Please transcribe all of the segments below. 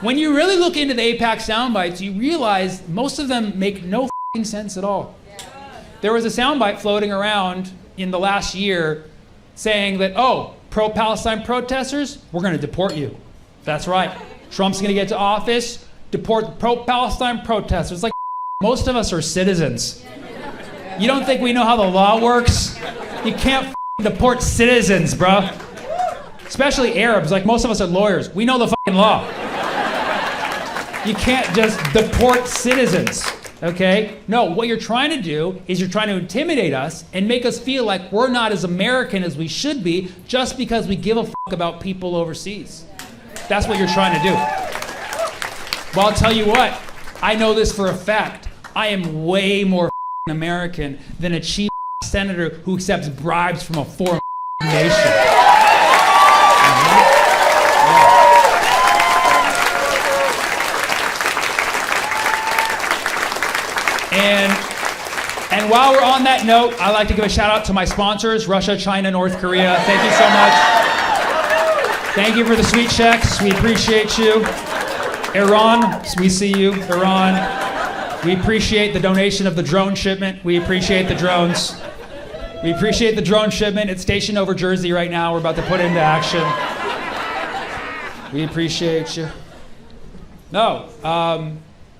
When you really look into the AIPAC sound bites, you realize most of them make no f***ing sense at all. There was a soundbite floating around in the last year saying that, oh, pro-Palestine protesters, we're going to deport you. That's right. Trump's going to get to office, deport the pro-Palestine protesters. Like, most of us are citizens. You don't think we know how the law works? You can't deport citizens, bro. Especially Arabs. Like, most of us are lawyers. We know the fucking law. You can't just deport citizens, okay? No, what you're trying to do is you're trying to intimidate us and make us feel like we're not as American as we should be just because we give a fuck about people overseas. That's what you're trying to do. Well, I'll tell you what. I know this for a fact. I am way more American than a cheap senator who accepts bribes from a foreign nation. And while we're on that note, I'd like to give a shout out to my sponsors, Russia, China, North Korea. Thank you so much. Thank you for the sweet checks. We appreciate you. Iran, we see you. Iran, we appreciate the donation of the drone shipment. We appreciate the drones. We appreciate the drone shipment. It's stationed over Jersey right now. We're about to put it into action. We appreciate you. No,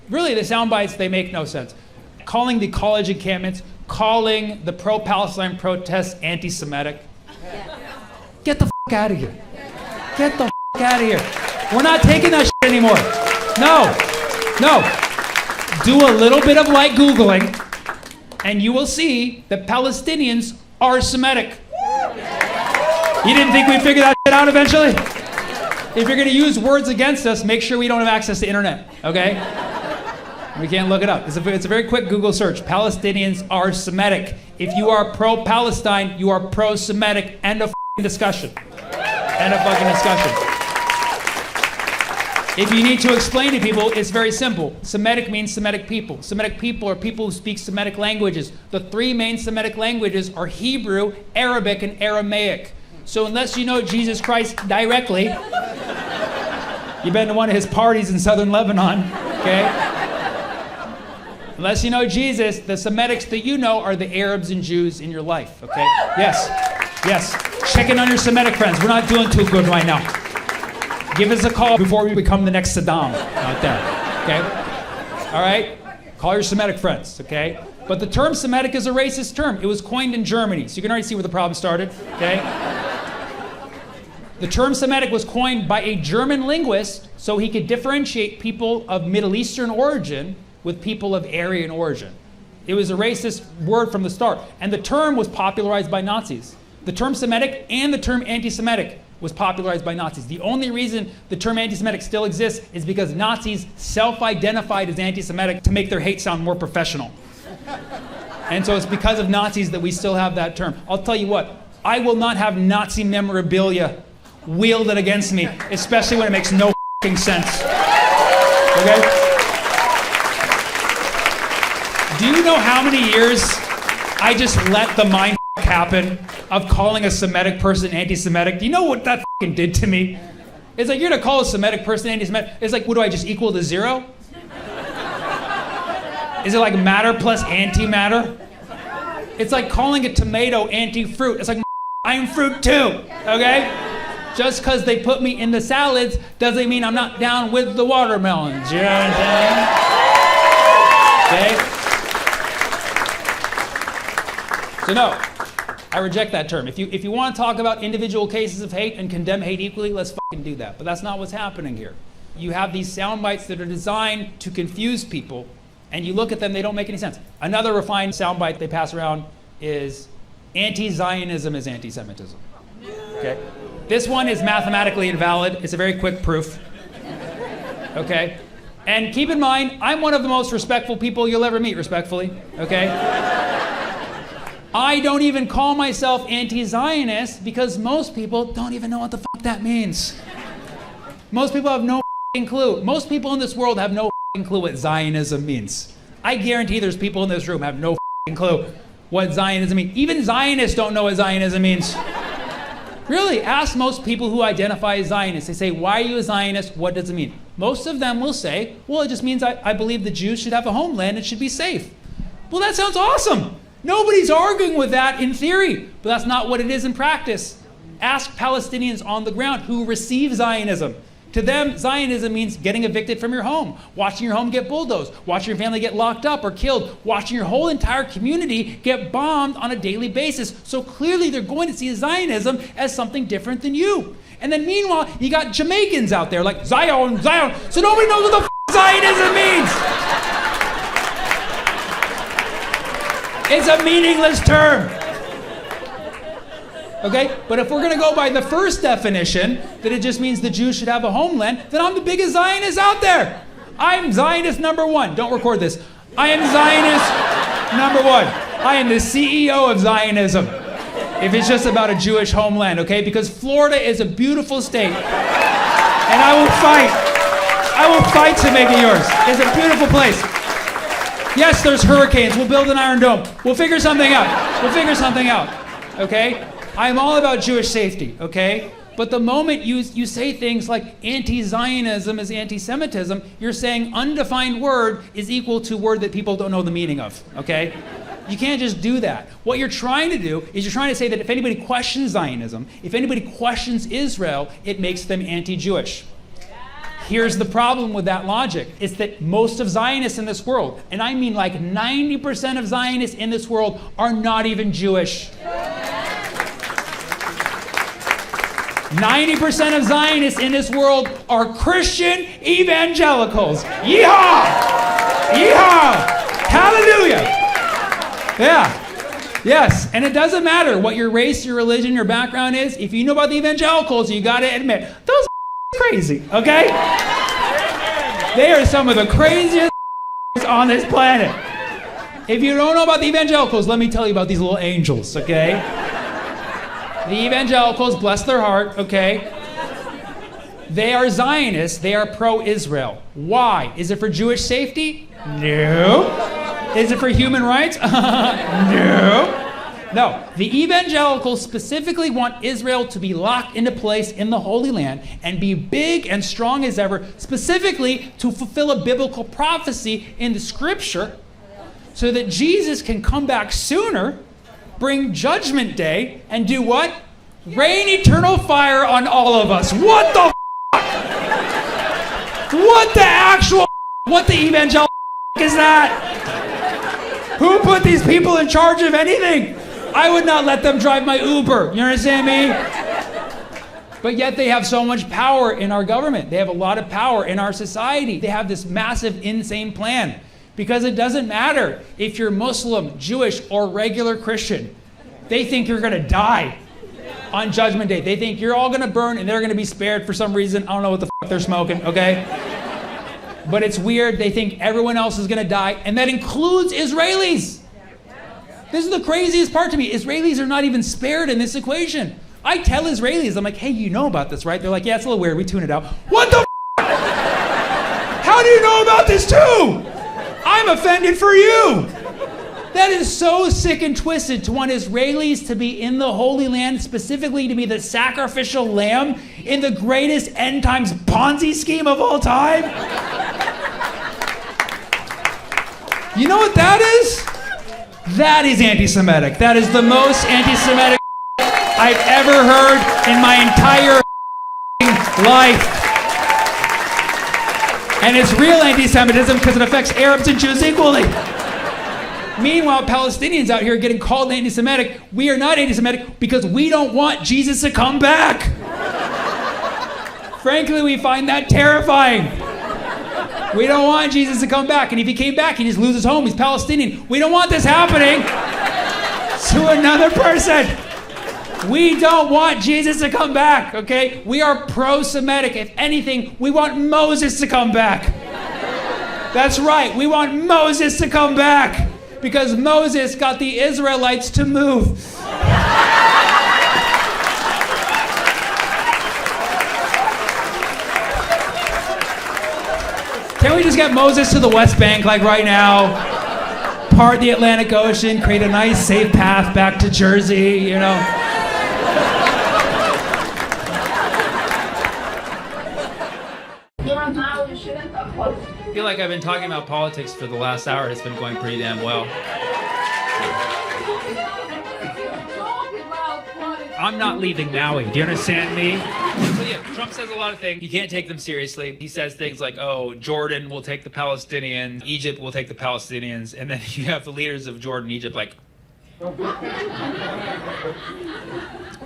really the sound bites, they make no sense. Calling the college encampments, calling the pro-Palestine protests anti-Semitic. Get the fuck out of here. Get the fuck out of here. We're not taking that shit anymore. No. Do a little bit of light Googling, and you will see that Palestinians are Semitic. You didn't think we'd figure that shit out eventually? If you're going to use words against us, make sure we don't have access to internet, okay? We can't look it up. It's a very quick Google search. Palestinians are Semitic. If you are pro-Palestine, you are pro-Semitic. End of fucking discussion. End of fucking discussion. If you need to explain to people, it's very simple. Semitic means Semitic people. Semitic people are people who speak Semitic languages. The three main Semitic languages are Hebrew, Arabic, and Aramaic. So unless you know Jesus Christ directly, you've been to one of his parties in southern Lebanon, okay? Unless you know Jesus, the Semitics that you know are the Arabs and Jews in your life, okay? Yes. Check in on your Semitic friends. We're not doing too good right now. Give us a call before we become the next Saddam out there, okay? All right? Call your Semitic friends, okay? But the term Semitic is a racist term. It was coined in Germany, so you can already see where the problem started, okay? The term Semitic was coined by a German linguist so he could differentiate people of Middle Eastern origin with people of Aryan origin. It was a racist word from the start. And the term was popularized by Nazis. The term Semitic and the term anti-Semitic was popularized by Nazis. The only reason the term anti-Semitic still exists is because Nazis self-identified as anti-Semitic to make their hate sound more professional. And so it's because of Nazis that we still have that term. I'll tell you what, I will not have Nazi memorabilia wielded against me, especially when it makes no f***ing sense. Okay? Do you know how many years I just let the mind happen of calling a Semitic person anti-Semitic? Do you know what that fucking did to me? It's like, you're gonna call a Semitic person anti-Semitic. It's like, what do I just equal to zero? Is it like matter plus antimatter? It's like calling a tomato anti-fruit. It's like, I'm fruit too, okay? Just because they put me in the salads doesn't mean I'm not down with the watermelons. You know what I'm saying? Okay? So no, I reject that term. If you want to talk about individual cases of hate and condemn hate equally, let's fucking do that. But that's not what's happening here. You have these sound bites that are designed to confuse people, and you look at them, they don't make any sense. Another refined sound bite they pass around is anti-Zionism is anti-Semitism. Okay? This one is mathematically invalid. It's a very quick proof. Okay? And keep in mind, I'm one of the most respectful people you'll ever meet, respectfully. Okay? I don't even call myself anti-Zionist because most people don't even know what the fuck that means. Most people have no fucking clue. Most people in this world have no fucking clue what Zionism means. I guarantee there's people in this room have no fucking clue what Zionism means. Even Zionists don't know what Zionism means. Really, ask most people who identify as Zionists. They say, why are you a Zionist? What does it mean? Most of them will say, well, it just means I believe the Jews should have a homeland and should be safe. Well, that sounds awesome. Nobody's arguing with that in theory, but that's not what it is in practice. Ask Palestinians on the ground who receive Zionism. To them, Zionism means getting evicted from your home, watching your home get bulldozed, watching your family get locked up or killed, watching your whole entire community get bombed on a daily basis. So clearly they're going to see Zionism as something different than you. And then meanwhile, you got Jamaicans out there like Zion, Zion. So nobody knows what the Zionism means. It's a meaningless term. Okay, but if we're going to go by the first definition, that it just means the Jews should have a homeland, then I'm the biggest Zionist out there. I'm Zionist number one. Don't record this. I am Zionist number one. I am the CEO of Zionism. If it's just about a Jewish homeland, okay? Because Florida is a beautiful state. And I will fight. I will fight to make it yours. It's a beautiful place. Yes, there's hurricanes. We'll build an Iron Dome. We'll figure something out. We'll figure something out. Okay? I'm all about Jewish safety, okay? But the moment you say things like anti-Zionism is anti-Semitism, you're saying undefined word is equal to word that people don't know the meaning of, okay? You can't just do that. What you're trying to do is you're trying to say that if anybody questions Zionism, if anybody questions Israel, it makes them anti-Jewish. Here's the problem with that logic. It's that most of Zionists in this world, and I mean like 90% of Zionists in this world, are not even Jewish. 90% of Zionists in this world are Christian evangelicals. Yeehaw! Yeehaw! Hallelujah! Yeah. Yes. And it doesn't matter what your race, your religion, your background is. If you know about the evangelicals, you got to admit, those crazy, okay? They are some of the craziest on this planet. If you don't know about the evangelicals, let me tell you about these little angels, okay? The evangelicals, bless their heart, okay? They are Zionists. They are pro-Israel. Why? Is it for Jewish safety? No. Is it for human rights? No. No. The evangelicals specifically want Israel to be locked into place in the Holy Land and be big and strong as ever, specifically to fulfill a biblical prophecy in the Scripture so that Jesus can come back sooner, bring Judgment Day, and do what? Rain eternal fire on all of us. What the f***? What the actual f***? What the evangelical f*** is that? Who put these people in charge of anything? I would not let them drive my Uber. You understand me? But yet they have so much power in our government. They have a lot of power in our society. They have this massive, insane plan. Because it doesn't matter if you're Muslim, Jewish, or regular Christian. They think you're going to die on Judgment Day. They think you're all going to burn and they're going to be spared for some reason. I don't know what the f*** they're smoking, okay? But it's weird. They think everyone else is going to die, and that includes Israelis. This is the craziest part to me. Israelis are not even spared in this equation. I tell Israelis, I'm like, hey, you know about this, right? They're like, yeah, it's a little weird. We tune it out. What the f***? How do you know about this too? I'm offended for you. That is so sick and twisted to want Israelis to be in the Holy Land, specifically to be the sacrificial lamb in the greatest end times Ponzi scheme of all time. You know what that is? That is anti-Semitic. That is the most anti-Semitic I've ever heard in my entire life. And it's real anti-Semitism because it affects Arabs and Jews equally. Meanwhile, Palestinians out here getting called anti-Semitic. We are not anti-Semitic because we don't want Jesus to come back. Frankly, we find that terrifying. We don't want Jesus to come back. And if he came back, he just loses his home. He's Palestinian. We don't want this happening to another person. We don't want Jesus to come back, okay? We are pro-Semitic. If anything, we want Moses to come back. That's right. We want Moses to come back because Moses got the Israelites to move. Can we just get Moses to the West Bank like right now? Part the Atlantic Ocean, create a nice safe path back to Jersey, you know? I feel like I've been talking about politics for the last hour. It's been going pretty damn well. I'm not leaving Maui. Do you understand me? So yeah, Trump says a lot of things. You can't take them seriously. He says things like, oh, Jordan will take the Palestinians, Egypt will take the Palestinians, and then you have the leaders of Jordan and Egypt like,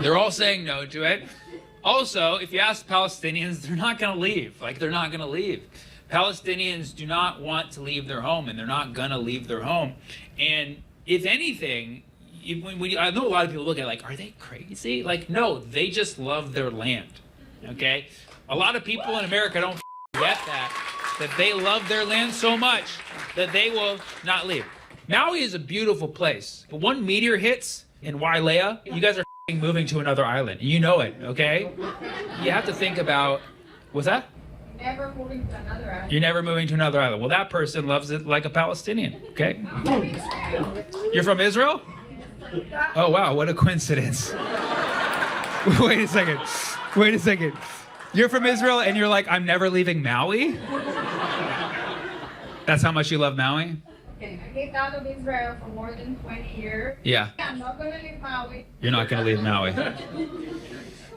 they're all saying no to it. Also, if you ask Palestinians, they're not going to leave. Like, they're not going to leave. Palestinians do not want to leave their home, and they're not going to leave their home. And if anything, I know a lot of people look at it like, are they crazy? Like, no, they just love their land, okay? A lot of people in America don't get that they love their land so much that they will not leave. Maui is a beautiful place, but one meteor hits in Wailea, you guys are moving to another island. You know it, okay? You have to think about, what's that? Never moving to another island. You're never moving to another island. Well, that person loves it like a Palestinian, okay? You're from Israel? Oh, wow, what a coincidence. Wait a second. You're from Israel and you're like, I'm never leaving Maui? That's how much you love Maui? Okay, I came out of Israel for more than 20 years. Yeah. I'm not going to leave Maui. You're not going to leave Maui.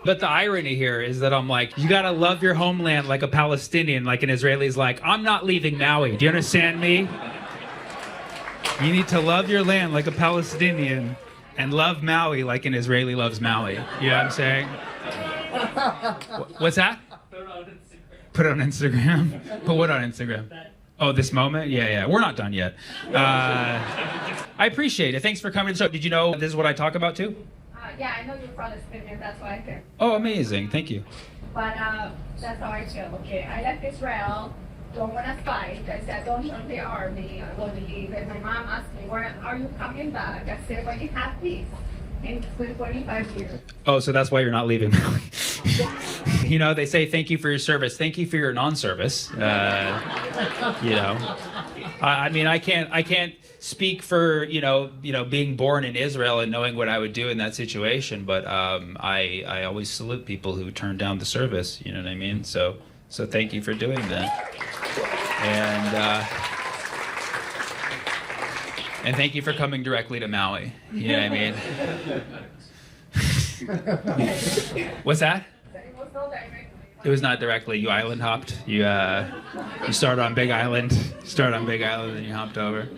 But the irony here is that I'm like, you got to love your homeland like a Palestinian, like an Israeli's like, I'm not leaving Maui. Do you understand me? You need to love your land like a Palestinian and love Maui like an Israeli loves Maui. You know what I'm saying? What's that? Put it on Instagram. Put what on Instagram? Oh, this moment? Yeah. We're not done yet. I appreciate it. Thanks for coming to the show. Did you know this is what I talk about too? Yeah, I know you're Palestinian, that's why I came. Oh, amazing. Thank you. But that's how I feel. Okay, I left Israel, don't want to fight. I said, don't join the army, I want to leave. And my mom asked me, where are you coming back? I said, when you have peace. And it's been 25 years. Oh, so that's why you're not leaving Maui. You know, they say thank you for your service. Thank you for your non-service. You know, I mean, I can't speak for you know being born in Israel and knowing what I would do in that situation. But I always salute people who turn down the service. You know what I mean? So thank you for doing that. And thank you for coming directly to Maui. You know what I mean? What's that? It was not directly. You island hopped. You started on Big Island. And you hopped over.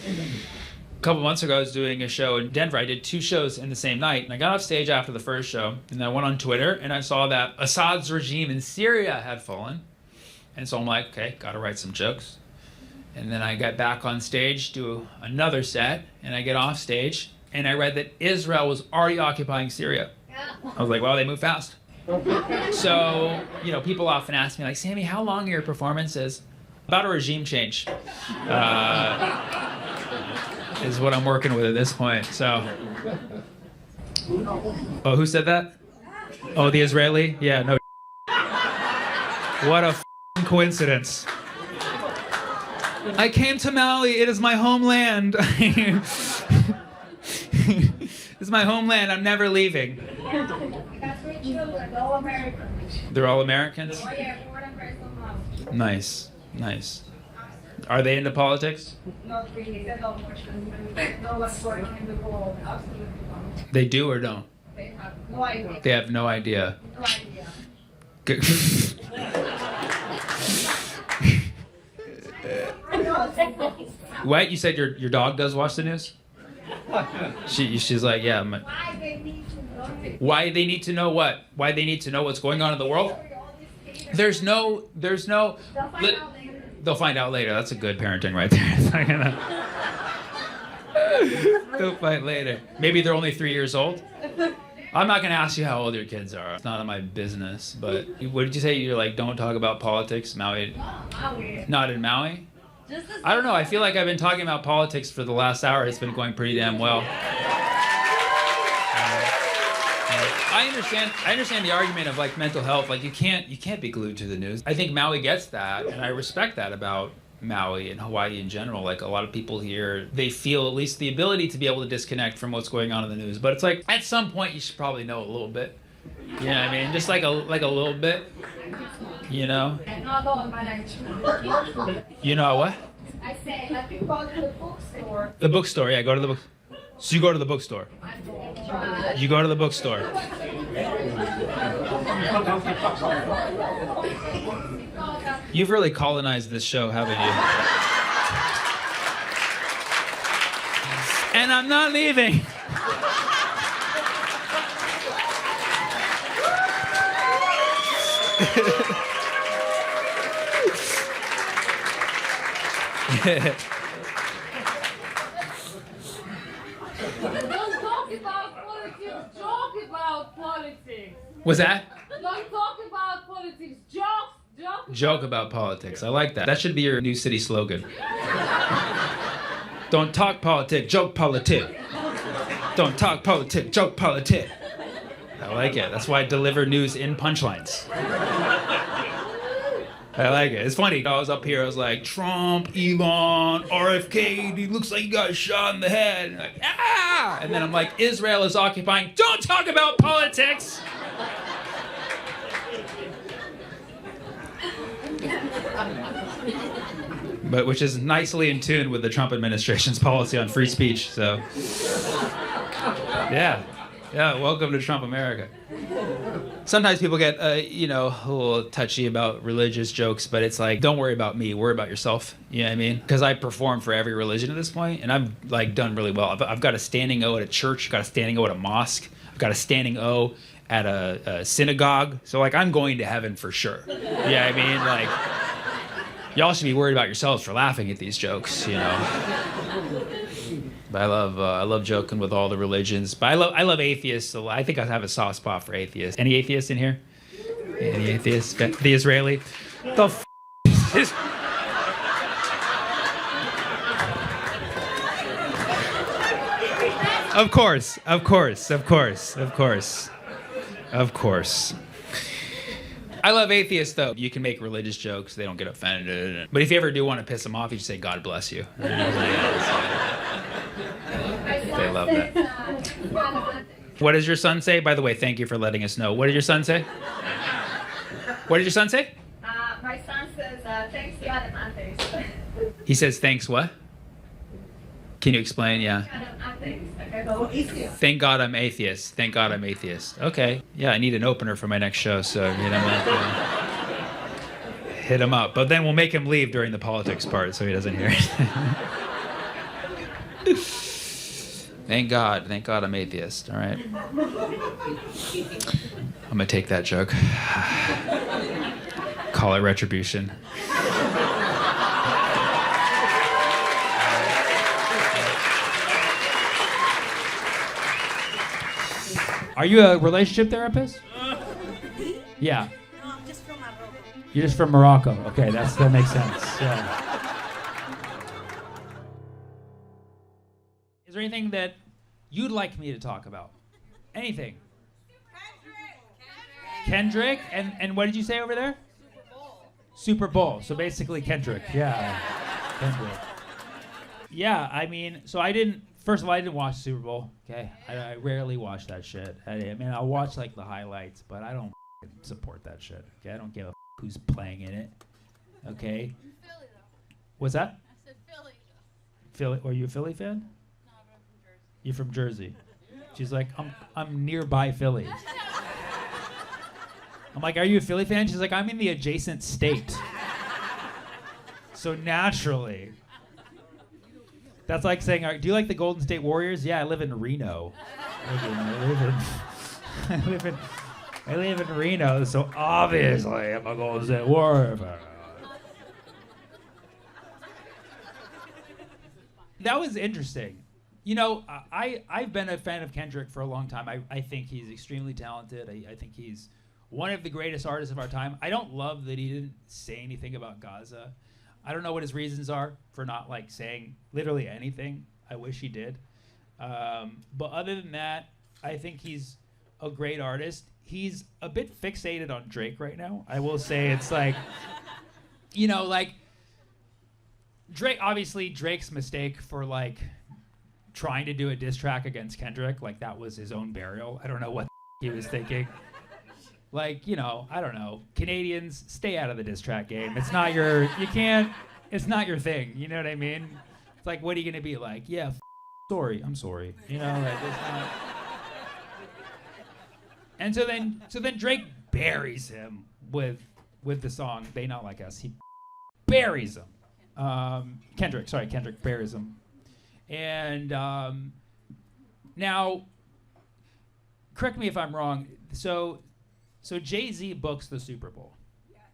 A couple months ago, I was doing a show in Denver. I did 2 shows in the same night. And I got off stage after the first show, and I went on Twitter, and I saw that Assad's regime in Syria had fallen. And so I'm like, okay, got to write some jokes. And then I got back on stage, do another set, and I get off stage, and I read that Israel was already occupying Syria. I was like, wow, they move fast. So, you know, people often ask me, like, Sammy, how long are your performances? About a regime change is what I'm working with at this point. So, oh, who said that? Oh, the Israeli? Yeah, no. What a coincidence. I came to Maui. It is my homeland. It's my homeland. I'm never leaving. They're all Americans. They're all Americans? Oh, yeah, born and raised on Maui. Nice. Are they into politics? Not really. They don't watch them. They know what's going on in the world. Absolutely not. They do or don't? They have no idea. They have no idea. No idea. Good. What? You said your dog does watch the news? She's like, yeah. Why they need to know it? Why they need to know what? Why they need to know what's going on in the world? There's no. They'll find out later. They'll find out later. That's a good parenting right there. They'll find later. Maybe they're only 3 years old. I'm not gonna ask you how old your kids are. It's not my business. But what did you say? You're like, don't talk about politics, Maui. Maui. Not in Maui. I don't know. I feel like I've been talking about politics for the last hour. It's been going pretty damn well. I understand the argument of like mental health. Like you can't be glued to the news. I think Maui gets that, and I respect that about Maui and Hawaii in general. Like a lot of people here, they feel at least the ability to be able to disconnect from what's going on in the news. But it's like at some point you should probably know a little bit. You know what I mean? Just like a little bit. You know? I know about my You know what? I say, have you gone to the bookstore? The bookstore, yeah, go to the book. So you go to the bookstore. You go to the bookstore. You've really colonized this show, haven't you? And I'm not leaving. Don't talk about politics, joke about politics. What's that? Don't talk about politics, joke. Joke about politics. I like that. That should be your new city slogan. Don't talk politic, joke politic. Don't talk politic, joke politic. I like it. That's why I deliver news in punchlines. I like it. It's funny. I was up here, I was like, Trump, Elon, RFK, he looks like he got shot in the head. And like, ah! And then I'm like, Israel is occupying. Don't talk about politics! But which is nicely in tune with the Trump administration's policy on free speech, so. Yeah, welcome to Trump America. Sometimes people get, a little touchy about religious jokes, but it's like, don't worry about me, worry about yourself. You know what I mean? Because I perform for every religion at this point, and I've like done really well. I've got a standing O at a church, got a standing O at a mosque, I've got a standing O at a synagogue. So like, I'm going to heaven for sure. You know what I mean? Like, y'all should be worried about yourselves for laughing at these jokes, you know. But I love joking with all the religions. But I love atheists. So I think I have a soft spot for atheists. Any atheists in here? Any atheists? The Israeli? The f*** is... Of course. I love atheists, though. You can make religious jokes. They don't get offended. But if you ever do want to piss them off, you just say, God bless you. They love that. What does your son say? By the way, thank you for letting us know. What did your son say? What did your son say? My son says, thanks God I'm atheist. He says, thanks what? Can you explain? Yeah. Thank God I'm atheist. Thank God I'm atheist. Okay. Yeah, I need an opener for my next show, so hit him up. But then we'll make him leave during the politics part so he doesn't hear it. Thank God I'm atheist. All right. I'm gonna take that joke. Call it retribution. Are you a relationship therapist? Yeah. No, I'm just from Morocco. You're just from Morocco. Okay, that makes sense. Yeah. Is there anything that you'd like me to talk about? Anything? Kendrick? And what did you say over there? Super Bowl. So basically Kendrick. Yeah. Kendrick. Yeah, I mean, so first of all, I didn't watch Super Bowl, okay? I rarely watch that shit. I mean, I'll watch, like, the highlights, but I don't support that shit, okay? I don't give a who's playing in it, okay? I'm Philly, though. What's that? I said Philly, though. Philly? Are you a Philly fan? No, but I'm from Jersey. You're from Jersey. She's like, I'm nearby Philly. I'm like, are you a Philly fan? She's like, I'm in the adjacent state. So naturally... That's like saying, do you like the Golden State Warriors? Yeah, I live in Reno. I live in Reno, so obviously I'm a Golden State Warrior fan. That was interesting. You know, I've been a fan of Kendrick for a long time. I think he's extremely talented. I think he's one of the greatest artists of our time. I don't love that he didn't say anything about Gaza. I don't know what his reasons are for not like saying literally anything. I wish he did. But other than that, I think he's a great artist. He's a bit fixated on Drake right now. I will say it's like, like Drake, obviously Drake's mistake for like trying to do a diss track against Kendrick, like that was his own burial. I don't know what he was thinking. Like, I don't know. Canadians, stay out of the diss track game. It's not your thing. You know what I mean? It's like, what are you going to be like? Yeah, sorry. I'm sorry. Like, it's not. And so then Drake buries him with the song They Not Like Us. He buries him. Kendrick buries him. And now, correct me if I'm wrong. So Jay-Z books the Super Bowl,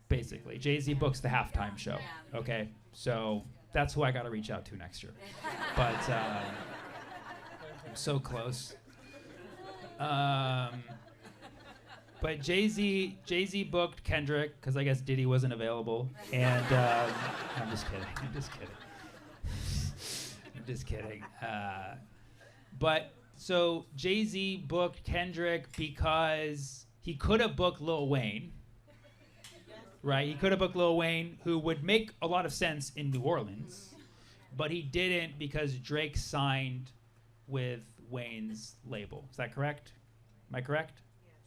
basically. Jay-Z books the halftime show. Okay, so that's who I got to reach out to next year. But I'm so close. But Jay-Z booked Kendrick because I guess Diddy wasn't available. And I'm just kidding. But so Jay-Z booked Kendrick because he could have booked Lil Wayne, right? He could have booked Lil Wayne, who would make a lot of sense in New Orleans, but he didn't because Drake signed with Wayne's label. Is that correct? Am I correct?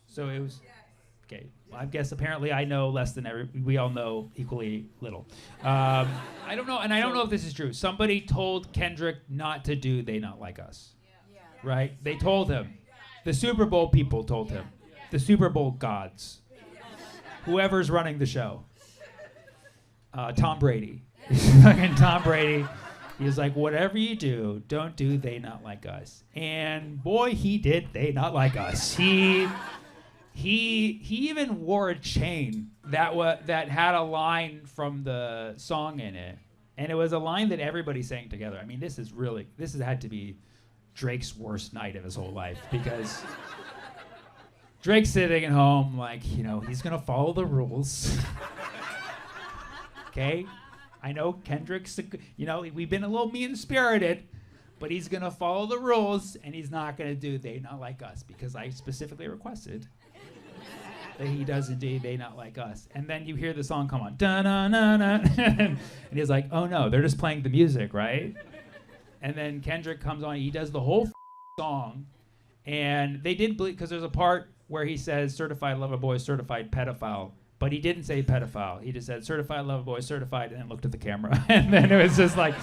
So it was, okay. Well, I guess apparently I know less than we all know equally little. I don't know, and I don't know if this is true. Somebody told Kendrick not to do They Not Like Us, right? They told him. The Super Bowl people told him. The Super Bowl gods. Whoever's running the show. Tom Brady. Fucking Tom Brady. He was like, whatever you do, don't do They Not Like Us. And boy, he did They Not Like Us. He even wore a chain that had a line from the song in it. And it was a line that everybody sang together. I mean, this has had to be Drake's worst night of his whole life, because Drake's sitting at home like, he's going to follow the rules. Okay? I know Kendrick's, we've been a little mean-spirited, but he's going to follow the rules, and he's not going to do They Not Like Us, because I specifically requested that he does indeed They Not Like Us. And then you hear the song come on. Da-na-na-na. And he's like, oh no, they're just playing the music, right? And then Kendrick comes on, he does the whole song, and they did bleed, because there's a part where he says certified lover boy, certified pedophile, but he didn't say pedophile. He just said certified lover boy, certified, and then looked at the camera. And then it was just like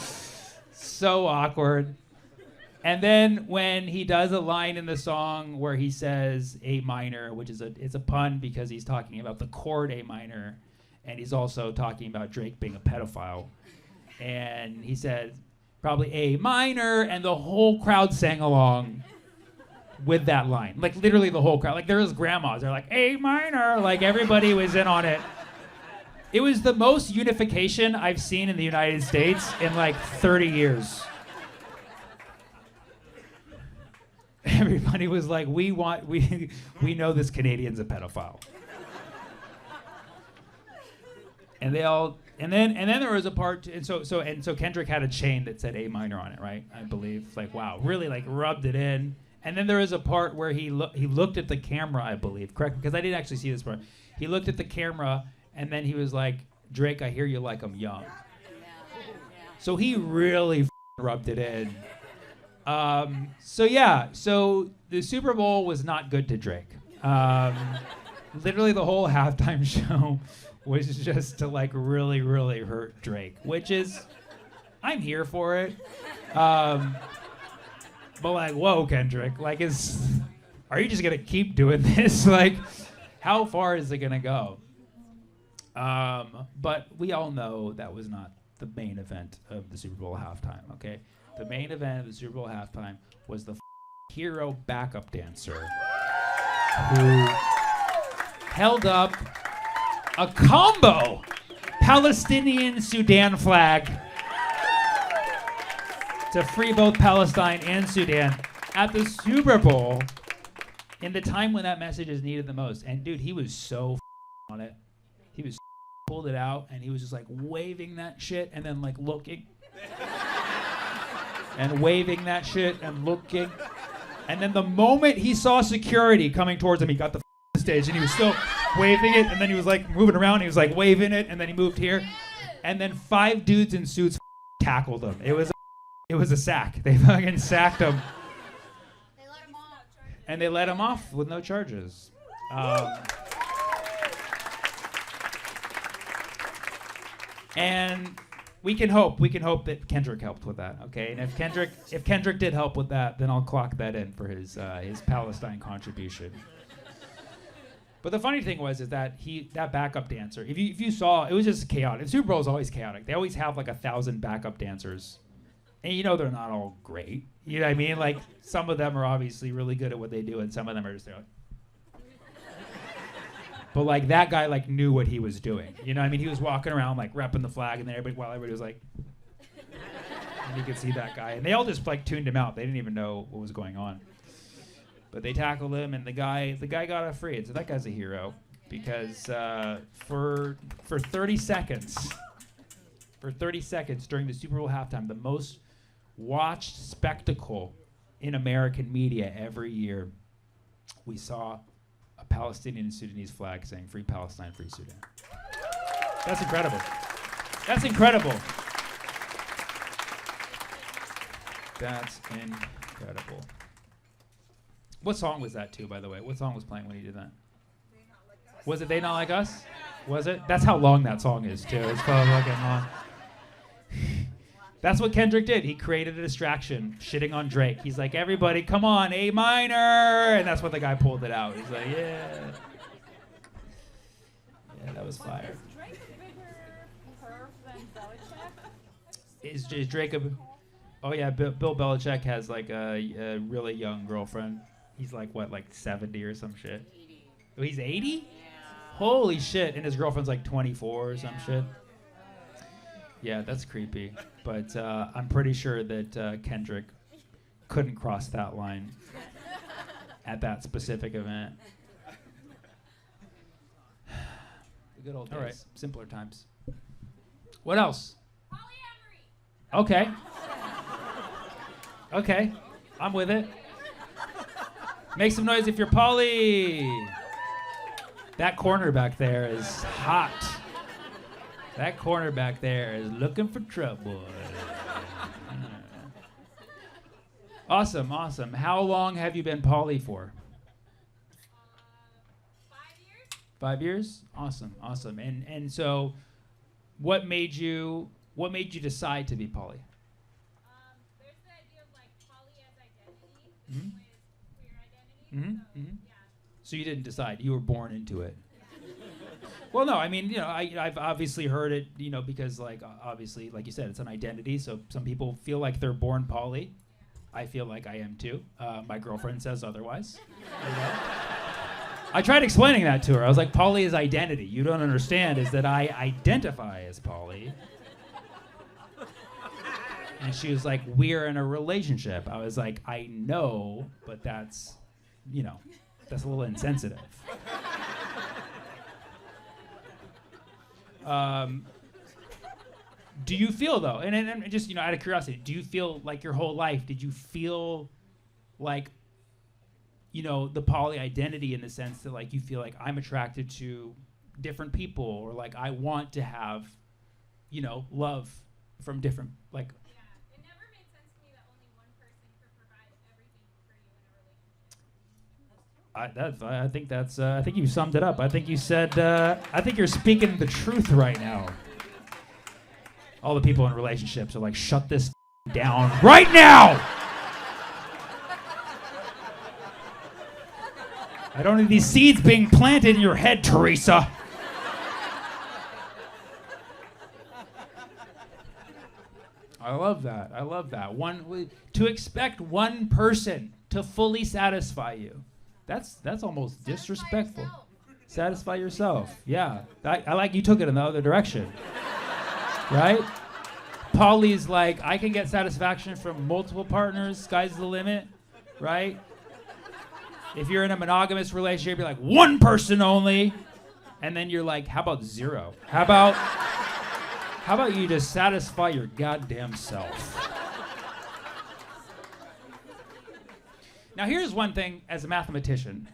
so awkward. And then when he does a line in the song where he says A minor, which is it's a pun because he's talking about the chord A minor, and he's also talking about Drake being a pedophile. And he said probably A minor, and the whole crowd sang along with that line. Like literally the whole crowd. Like there was grandmas. They're like, A minor. Like everybody was in on it. It was the most unification I've seen in the United States in like 30 years. Everybody was like, we know this Canadian's a pedophile. And then there was a part, and so Kendrick had a chain that said A minor on it, right? I believe, like, wow, really like rubbed it in. And then there was a part where he looked at the camera, I believe, correct? Because I didn't actually see this part. He looked at the camera, and then he was like, Drake, I hear you like I'm young. So he really rubbed it in. So the Super Bowl was not good to Drake. Literally the whole halftime show was just to like really, really hurt Drake, which is, I'm here for it. But like, whoa, Kendrick, like are you just gonna keep doing this? Like, how far is it gonna go? But we all know that was not the main event of the Super Bowl halftime, okay? The main event of the Super Bowl halftime was the hero backup dancer who held up a combo Palestinian Sudan flag to free both Palestine and Sudan at the Super Bowl in the time when that message is needed the most. And dude, he was so on it. He was pulled it out, and he was just like waving that shit and then like looking and waving that shit and looking. And then the moment he saw security coming towards him, he got the stage and he was still waving it, and then he was like moving around, he was like waving it, and then he moved here. And then 5 dudes in suits tackled him. It was a sack. They fucking sacked him. They let him off. And they let him off with no charges. And we can hope that Kendrick helped with that, okay? And if Kendrick did help with that, then I'll clock that in for his Palestine contribution. But the funny thing is that that backup dancer, if you saw, it was just chaotic. Super Bowl is always chaotic. They always have like 1,000 backup dancers, and they're not all great. You know what I mean? Like some of them are obviously really good at what they do, and some of them are just there. But like that guy like knew what he was doing. You know what I mean? He was walking around like repping the flag, and then everybody was like, and you could see that guy, and they all just like tuned him out. They didn't even know what was going on. But they tackled him, and the guy got off free. So that guy's a hero because for 30 seconds during the Super Bowl halftime, the most watched spectacle in American media every year, we saw a Palestinian and Sudanese flag saying "Free Palestine, Free Sudan." That's incredible. That's incredible. That's incredible. What song was that too, by the way? What song was playing when he did that? Was it They Not Like Us? Was it? That's how long that song is too. It's probably fucking long. That's what Kendrick did. He created a distraction, shitting on Drake. He's like, everybody, come on, A minor. And that's when the guy pulled it out. He's like, yeah. Yeah, that was fire. Is Drake a bigger perv than Belichick? Is Drake a... Oh yeah, Bill Belichick has like a really young girlfriend. He's like, what, like 70 or some shit? 80. Oh, he's 80? Yeah. Holy shit. And his girlfriend's like 24 or some shit. Yeah, that's creepy. But I'm pretty sure that Kendrick couldn't cross that line at that specific event. The good old days. All right, simpler times. What else? Polyamory. Okay. Okay, I'm with it. Make some noise if you're poly. That corner back there is hot. That corner back there is looking for trouble. Awesome, awesome. How long have you been poly for? 5 years. 5 years? Awesome, awesome. And so, what made you decide to be poly? There's the idea of like poly as identity Mhm. with queer identity. Mhm, So, mhm. yeah. So you didn't decide. You were born into it. Well, no, I mean, I've obviously heard it, because obviously, like you said, it's an identity. So some people feel like they're born poly. I feel like I am too. My girlfriend says otherwise. I tried explaining that to her. I was like, poly is identity. You don't understand is that I identify as poly. And she was like, we're in a relationship. I was like, I know, but that's a little insensitive. Do you feel though, and just out of curiosity, do you feel like your whole life, did you feel like, the poly identity in the sense that like you feel like I'm attracted to different people, or like I want to have, love from different like. Yeah. It never made sense to me that only one person could provide everything for you in a relationship. I think you summed it up. I think you said, I think you're speaking the truth right now. All the people in relationships are like, shut this down right now! I don't need these seeds being planted in your head, Teresa. I love that. I love that. To expect one person to fully satisfy you. That's almost disrespectful. Satisfy yourself. Yeah. I like you took it in the other direction. Right? Poly's like, I can get satisfaction from multiple partners. Sky's the limit. Right? If you're in a monogamous relationship, you're like, one person only. And then you're like, how about zero? How about you just satisfy your goddamn self? Now, here's one thing as a mathematician.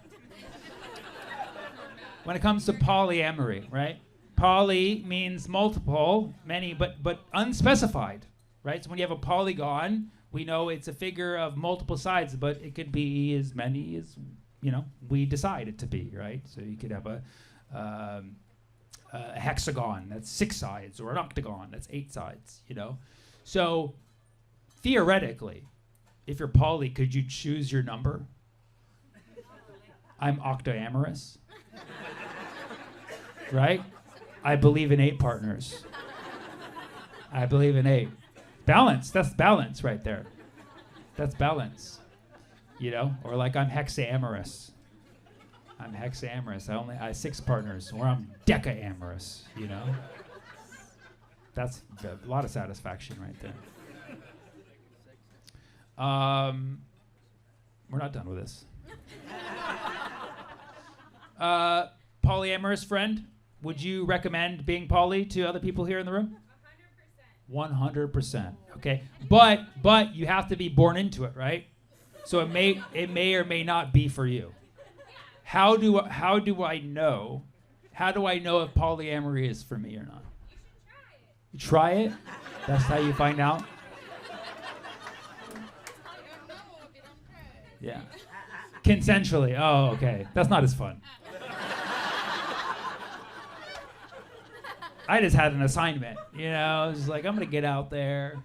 When it comes to polyamory, right? Poly means multiple, many, but unspecified, right? So when you have a polygon, we know it's a figure of multiple sides, but it could be as many as, we decide it to be, right? So you could have a hexagon, that's 6 sides, or an octagon, that's 8 sides, you know? So theoretically, if you're poly, could you choose your number? I'm octoamorous, right? I believe in 8 partners. I believe in 8. Balance, that's balance right there. That's balance, you know? Or like I'm hexaamorous. I'm hexaamorous. I have 6 partners, or I'm decaamorous, you know? That's a lot of satisfaction right there. We're not done with this. Polyamorous friend, would you recommend being poly to other people here in the room? 100%. 100%. Okay, but you have to be born into it, right? So it may or may not be for you. How do I know? How do I know if polyamory is for me or not? You try it. That's how you find out. Yeah. Consensually. Oh, okay. That's not as fun. I just had an assignment, you know. I was like, I'm gonna get out there,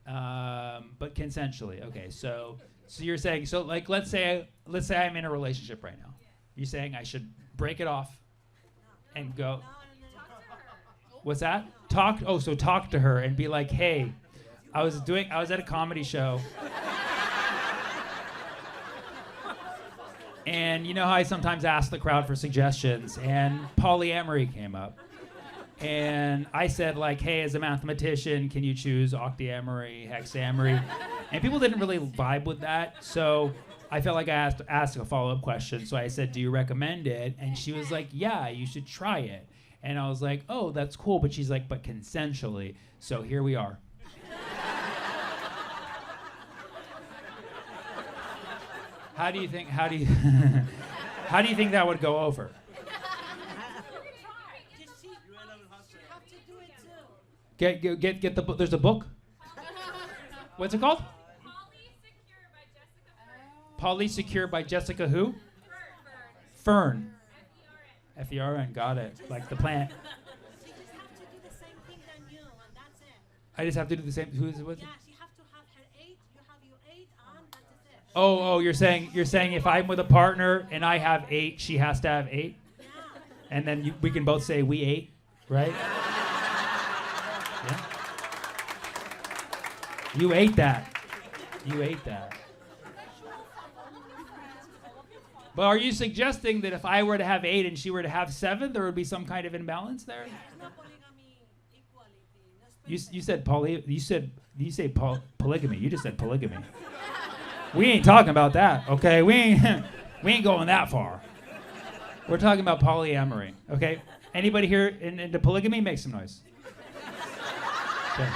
but consensually. Okay, so you're saying, so like, let's say I'm in a relationship right now. You're saying I should break it off and go. What's that? Talk to her and be like, hey, I was at a comedy show. And you know how I sometimes ask the crowd for suggestions, and polyamory came up. And I said, like, hey, as a mathematician, can you choose octamory, hexamory? And people didn't really vibe with that, so I felt like I asked a follow-up question. So I said, do you recommend it? And she was like, yeah, you should try it. And I was like, oh, that's cool. But she's like, but consensually. So here we are. How do you think that would go over? Get the book. There's a book. What's it called? Polysecure by Jessica who? Fern. F-E-R-N. Got it. Like the plant. She just have to do the same thing than you, and that's it. I just have to do the same. Who is it with? Yeah, she have to have her 8. You have your 8, and that's it. Oh, you're saying if I'm with a partner and I have 8, she has to have 8, Yeah. and then we can both say we ate, right? Yeah. You ate that. You ate that. But are you suggesting that if I were to have 8 and she were to have 7, there would be some kind of imbalance there? No polygamy, equality. No You said polygamy. You just said polygamy. We ain't talking about that, okay? We ain't going that far. We're talking about polyamory, okay? Anybody here into polygamy? Make some noise. Okay.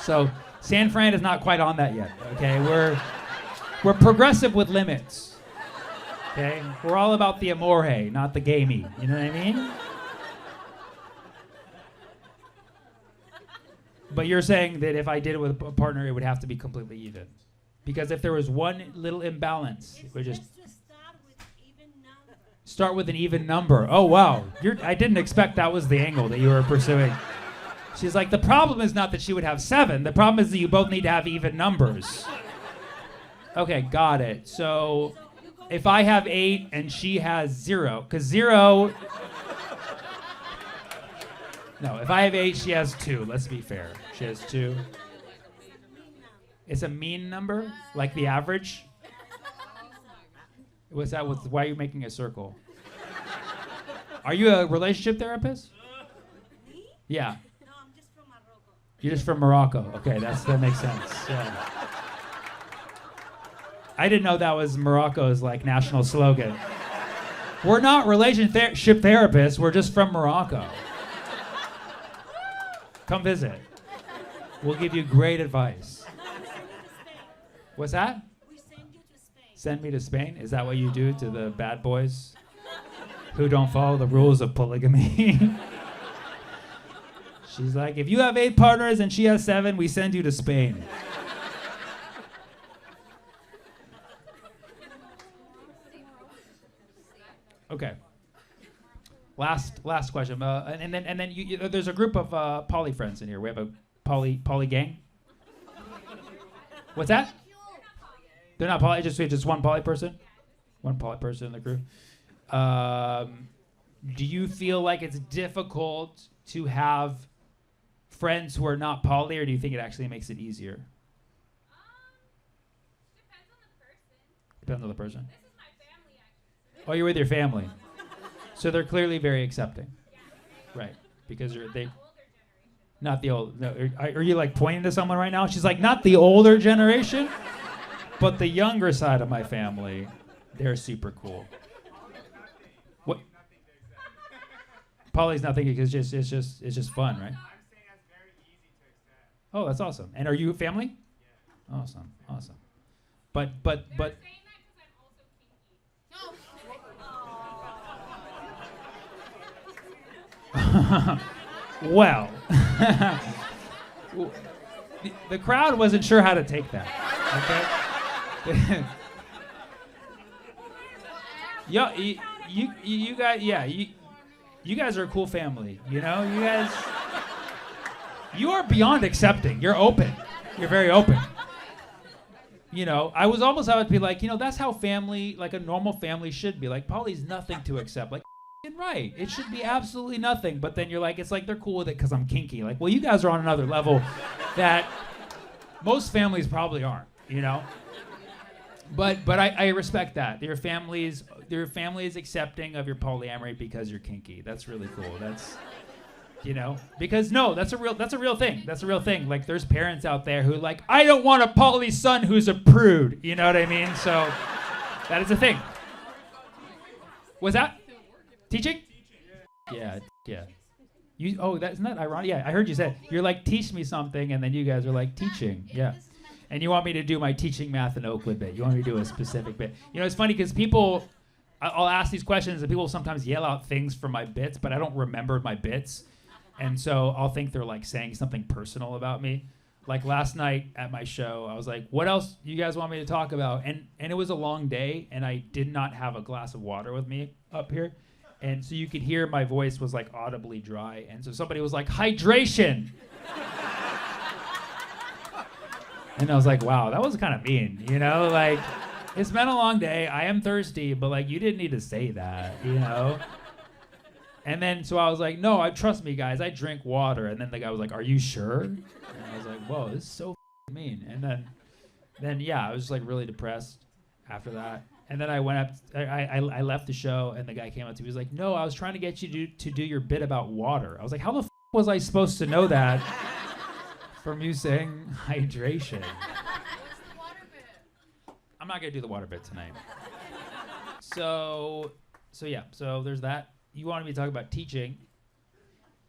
So San Fran is not quite on that yet, okay? We're progressive with limits. Okay, we're all about the amore, not the gamey. You know what I mean? But you're saying that if I did it with a partner, it would have to be completely even, because if there was one little imbalance, it would just start with even number. start with an even number. Oh wow, I didn't expect that was the angle that you were pursuing. She's like, the problem is not that she would have 7. The problem is that you both need to have even numbers. Okay, got it. So if I have 8 and she has 0, because 0... No, if I have 8, she has 2. Let's be fair. She has 2. It's a mean number? Like the average? What's that? Why are you making a circle? Are you a relationship therapist? Me? Yeah. No, I'm just from Morocco. You're just from Morocco. Okay, that makes sense. Yeah. I didn't know that was Morocco's like national slogan. We're not relationship therapists. We're just from Morocco. Come visit. We'll give you great advice. What's that? We send you to Spain. Send me to Spain? Is that what you do to the bad boys who don't follow the rules of polygamy? She's like, if you have 8 partners and she has 7, we send you to Spain. Okay. Last question. And then there's a group of poly friends in here. We have a poly gang. What's that? They're not poly. Just one poly person. One poly person in the crew. Do you feel like it's difficult to have friends who are not poly, or do you think it actually makes it easier? Depends on the person. Depends on the person. This is my family, actually. Oh, you're with your family. So they're clearly very accepting. Right. Because they Older generation. not the old. No, are you like pointing to someone right now? She's like, not the older generation, but the younger side of my family. They're super cool. What? Poly's nothing because it's just fun, right? Oh, that's awesome. And are you family? Yeah. Awesome. But They're saying that because I'm also kinky. well, the crowd wasn't sure how to take that. Okay. Yeah, you guys, you guys are a cool family. You know, you are beyond accepting. You're open. You're very open. You know, I would be like, that's how family, like a normal family should be. Like, Polly's nothing to accept. Like, right. It should be absolutely nothing. But then you're like, it's like they're cool with it because I'm kinky. Like, well, you guys are on another level that most families probably aren't, But I respect that. Your family is accepting of your polyamory because you're kinky. That's really cool. That's because that's a real thing. That's a real thing. Like there's parents out there who like, I don't want a poly son who's a prude. You know what I mean? So that is a thing. Was that teaching? Yeah. Isn't that ironic? Yeah, I heard you say you're like, teach me something, and then you guys are like, teaching. Yeah. And you want me to do my teaching math in Oakland bit. You want me to do a specific bit. It's funny because I'll ask these questions and people sometimes yell out things from my bits, but I don't remember my bits. And so I'll think they're like saying something personal about me. Like last night at my show, I was like, what else you guys want me to talk about? And it was a long day and I did not have a glass of water with me up here. And so you could hear my voice was like audibly dry. And so somebody was like, hydration. And I was like, wow, that was kind of mean, like it's been a long day. I am thirsty, but like you didn't need to say that, And then so I was like, no, trust me, guys, I drink water. And then the guy was like, are you sure? And I was like, whoa, this is so mean. And then yeah, I was just like really depressed after that. And then I went up, I left the show, and the guy came up to me. He was like, no, I was trying to get you to do your bit about water. I was like, how the was I supposed to know that? From you saying hydration. I'm not gonna do the water bit tonight. So there's that. You wanted me to talk about teaching,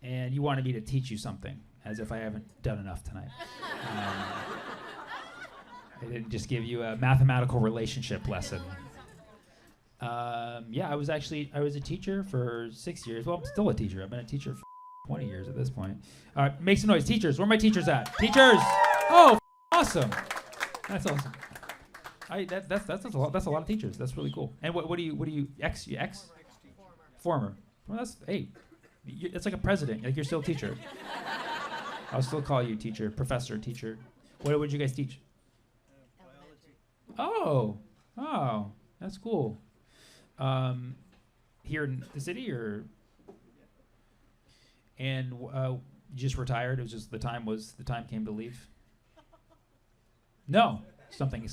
and you wanted me to teach you something, as if I haven't done enough tonight. I didn't just give you a mathematical relationship lesson. I was a teacher for 6 years. Well, I'm still a teacher. I've been a teacher for 20 years at this point. All right, make some noise. Teachers, where are my teachers at? Teachers! Oh, awesome. That's awesome. That's a lot of teachers. That's really cool. And what do you ex? Former. Well, it's like a president. Like you're still a teacher. I'll still call you teacher, professor, teacher. What would you guys teach? Biology. Oh, that's cool. Here in the city, or? And you just retired? It was just the time came to leave? No, something.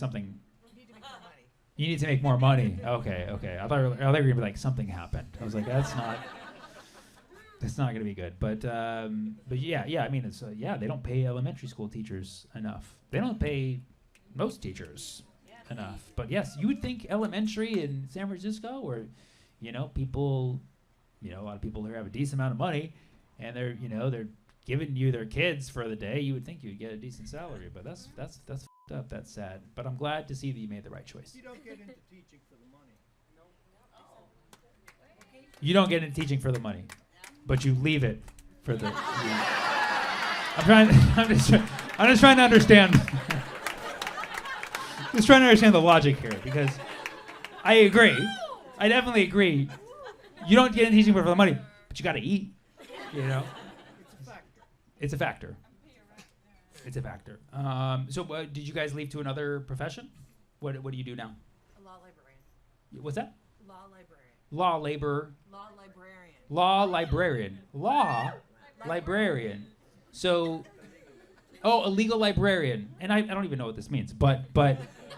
You need to make more money. Okay. I thought you were gonna be like something happened. I was like, that's not gonna be good. But yeah. I mean, it's they don't pay elementary school teachers enough. They don't pay most teachers enough. But yes, you would think elementary in San Francisco, or people, a lot of people here have a decent amount of money. And they're giving you their kids for the day. You would think you'd get a decent salary, but that's f***ed up. That's sad. But I'm glad to see that you made the right choice. You don't get into teaching for the money. You don't get into teaching for the money, but you leave it for the. I'm just trying to understand. Just trying to understand the logic here, because I agree. I definitely agree. You don't get into teaching for the money, but you got to eat. You know. It's a factor. It's a factor. So did you guys leave to another profession? What do you do now? A law librarian. What's that? Law librarian. Law, labor. Law librarian. Law librarian. Law librarian. So, a legal librarian. And I don't even know what this means, but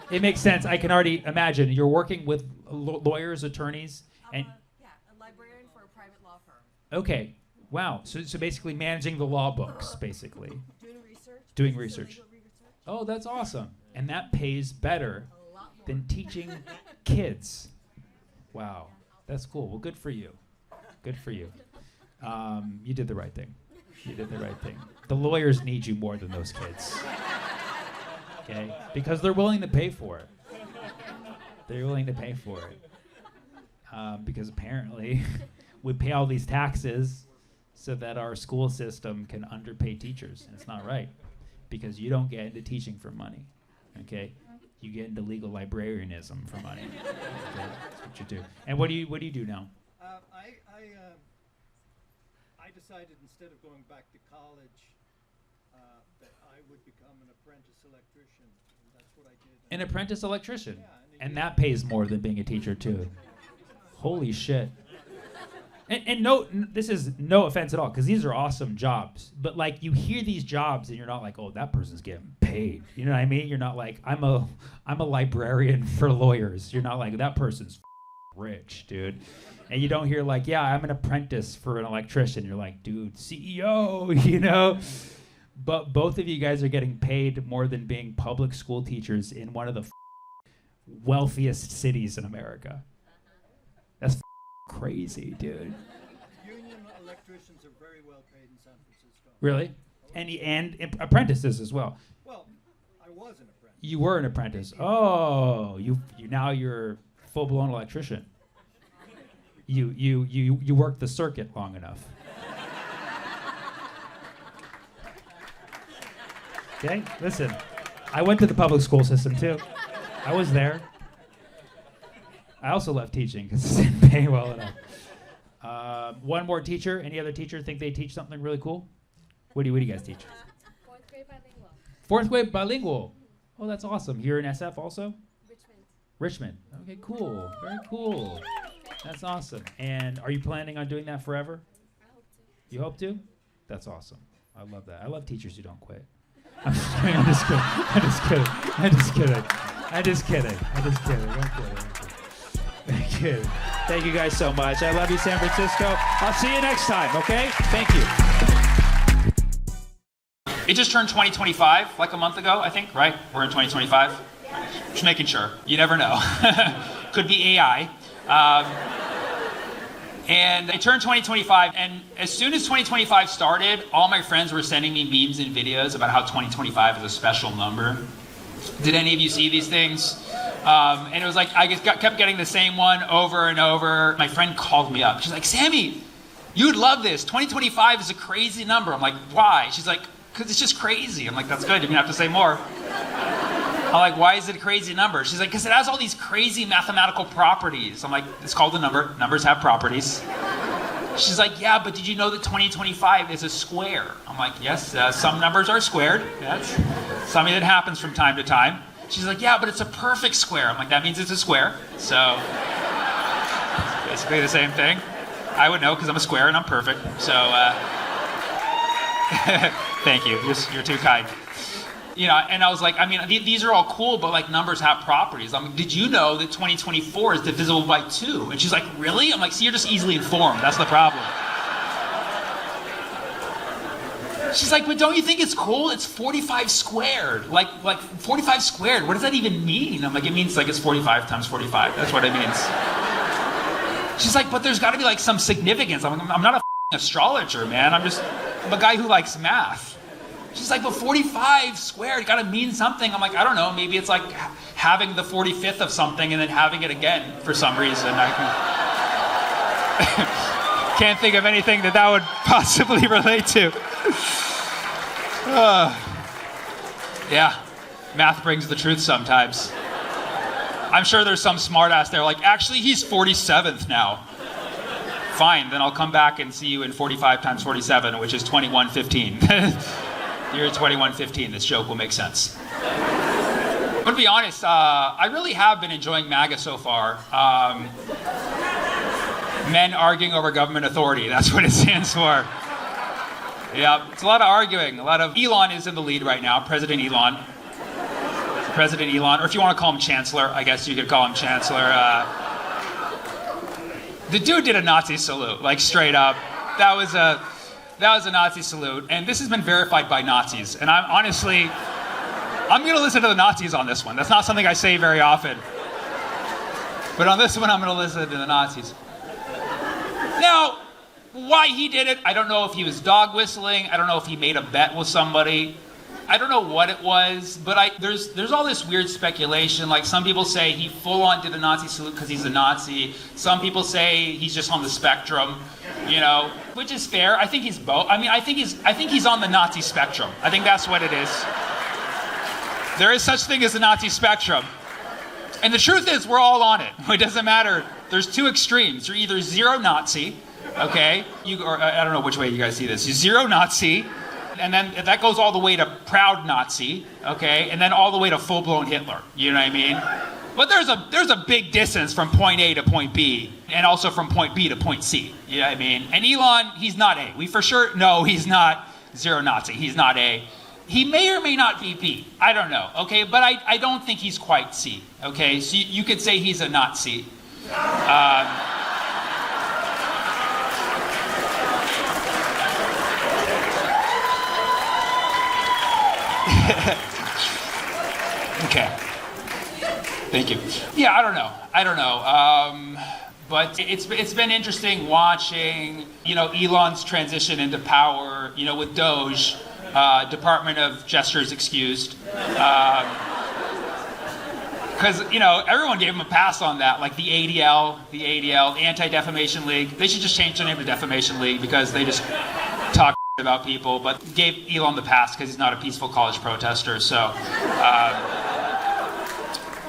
it makes sense. I can already imagine you're working with lawyers, attorneys, and Yeah, a librarian for a private law firm. okay, wow. So basically managing the law books, basically. Doing research. Doing research. Legal research. Oh, that's awesome. And that pays better A lot more. than teaching kids. Wow, that's cool. Well, good for you. Good for you. You did the right thing. You did the right thing. The lawyers need you more than those kids. Okay? Because they're willing to pay for it. They're willing to pay for it. Because apparently we pay all these taxes so that our school system can underpay teachers. And it's not right. Because you don't get into teaching for money. Okay? You get into legal librarianism for money. Okay? That's what you do. And what do you do now? I decided instead of going back to college that I would become an apprentice electrician. And that's what I did. An apprentice electrician. Yeah, And that pays more than being a teacher too. Holy shit. And no, this is no offense at all, because these are awesome jobs. But like, you hear these jobs and you're not like, oh, that person's getting paid. You know what I mean? You're not like, I'm a librarian for lawyers. You're not like, that person's rich, dude. And you don't hear like, yeah, I'm an apprentice for an electrician. You're like, dude, CEO, you know? But both of you guys are getting paid more than being public school teachers in one of the wealthiest cities in America. That's crazy, dude. Union electricians are very well paid in San Francisco. Really? And apprentices as well. Well, I was an apprentice. You were an apprentice. Oh, now you're full-blown electrician. You worked the circuit long enough. Okay, listen. I went to the public school system too. I was there. I also left teaching because it didn't pay well enough. One more teacher. Any other teacher think they teach something really cool? What do you guys teach? Fourth grade bilingual. Fourth grade bilingual. Oh, that's awesome. Here in SF also? Richmond. Richmond. Okay, cool. Very cool. That's awesome. And are you planning on doing that forever? I hope to. You hope to? That's awesome. I love that. I love teachers who don't quit. I'm just kidding. Thank you. Thank you guys so much. I love you, San Francisco. I'll see you next time, okay? Thank you. It just turned 2025, like a month ago, I think, right? We're in 2025? Just making sure. You never know. Could be AI. And it turned 2025, and as soon as 2025 started, all my friends were sending me memes and videos about how 2025 is a special number. Did any of you see these things? And it was like, I just kept getting the same one over and over. My friend called me up. She's like, Sammy, you would love this. 2025 is a crazy number. I'm like, why? She's like, because it's just crazy. I'm like, that's good. You're going to have to say more. I'm like, why is it a crazy number? She's like, because it has all these crazy mathematical properties. I'm like, it's called a number. Numbers have properties. She's like, yeah, but did you know that 2025 is a square? I'm like, yes, some numbers are squared. That's something that happens from time to time. She's like, yeah, but it's a perfect square. I'm like, that means it's a square. So, basically the same thing. I would know because I'm a square and I'm perfect. So, thank you. You're too kind. You know, and I was like, I mean, these are all cool, but like numbers have properties. I'm like, did you know that 2024 is divisible by 2? And she's like, really? I'm like, see, you're just easily informed. That's the problem. She's like, but don't you think it's cool? It's 45 squared. Like 45 squared. What does that even mean? I'm like, it means like it's 45 times 45. That's what it means. She's like, but there's got to be like some significance. I'm like, I'm not a astrologer, man. I'm a guy who likes math. She's like, but 45 squared, gotta mean something. I'm like, I don't know, maybe it's like having the 45th of something and then having it again for some reason. I can't think of anything that would possibly relate to. Yeah, math brings the truth sometimes. I'm sure there's some smartass there like, actually, he's 47th now. fine, then I'll come back and see you in 45 times 47, which is 2115. You're at 2115, this joke will make sense. But to be honest, I really have been enjoying MAGA so far. Men arguing over government authority, that's what it stands for. Yeah, it's a lot of arguing. Elon is in the lead right now, President Elon. Or if you want to call him Chancellor, I guess you could call him Chancellor. The dude did a Nazi salute, like straight up. That was a Nazi salute, and this has been verified by Nazis. And I'm going to listen to the Nazis on this one. That's not something I say very often. But on this one, I'm going to listen to the Nazis. Now, why he did it, I don't know if he was dog whistling. I don't know if he made a bet with somebody. I don't know what it was, but there's all this weird speculation. Like, some people say he full-on did a Nazi salute because he's a Nazi. Some people say he's just on the spectrum, which is fair. I think he's both. I mean, I think he's on the Nazi spectrum. I think that's what it is. There is such thing as the Nazi spectrum. And the truth is, we're all on it. It doesn't matter. There's two extremes. You're either zero Nazi, okay? Or I don't know which way you guys see this. You're zero Nazi, and then that goes all the way to proud Nazi, okay? And then all the way to full-blown Hitler. You know what I mean? But there's a big distance from point A to point B, and also from point B to point C. You know what I mean? And Elon, he's not A. We for sure know he's not zero Nazi. He's not A. He may or may not be B. I don't know, okay? But I don't think he's quite C, okay? So you could say he's a Nazi. Okay. Thank you. Yeah, I don't know. But it's been interesting watching, Elon's transition into power, with Doge. Department of Gestures excused. Because, everyone gave him a pass on that, like the ADL, the Anti-Defamation League. They should just change their name to Defamation League because they just talk about people, but gave Elon the pass because he's not a peaceful college protester, so.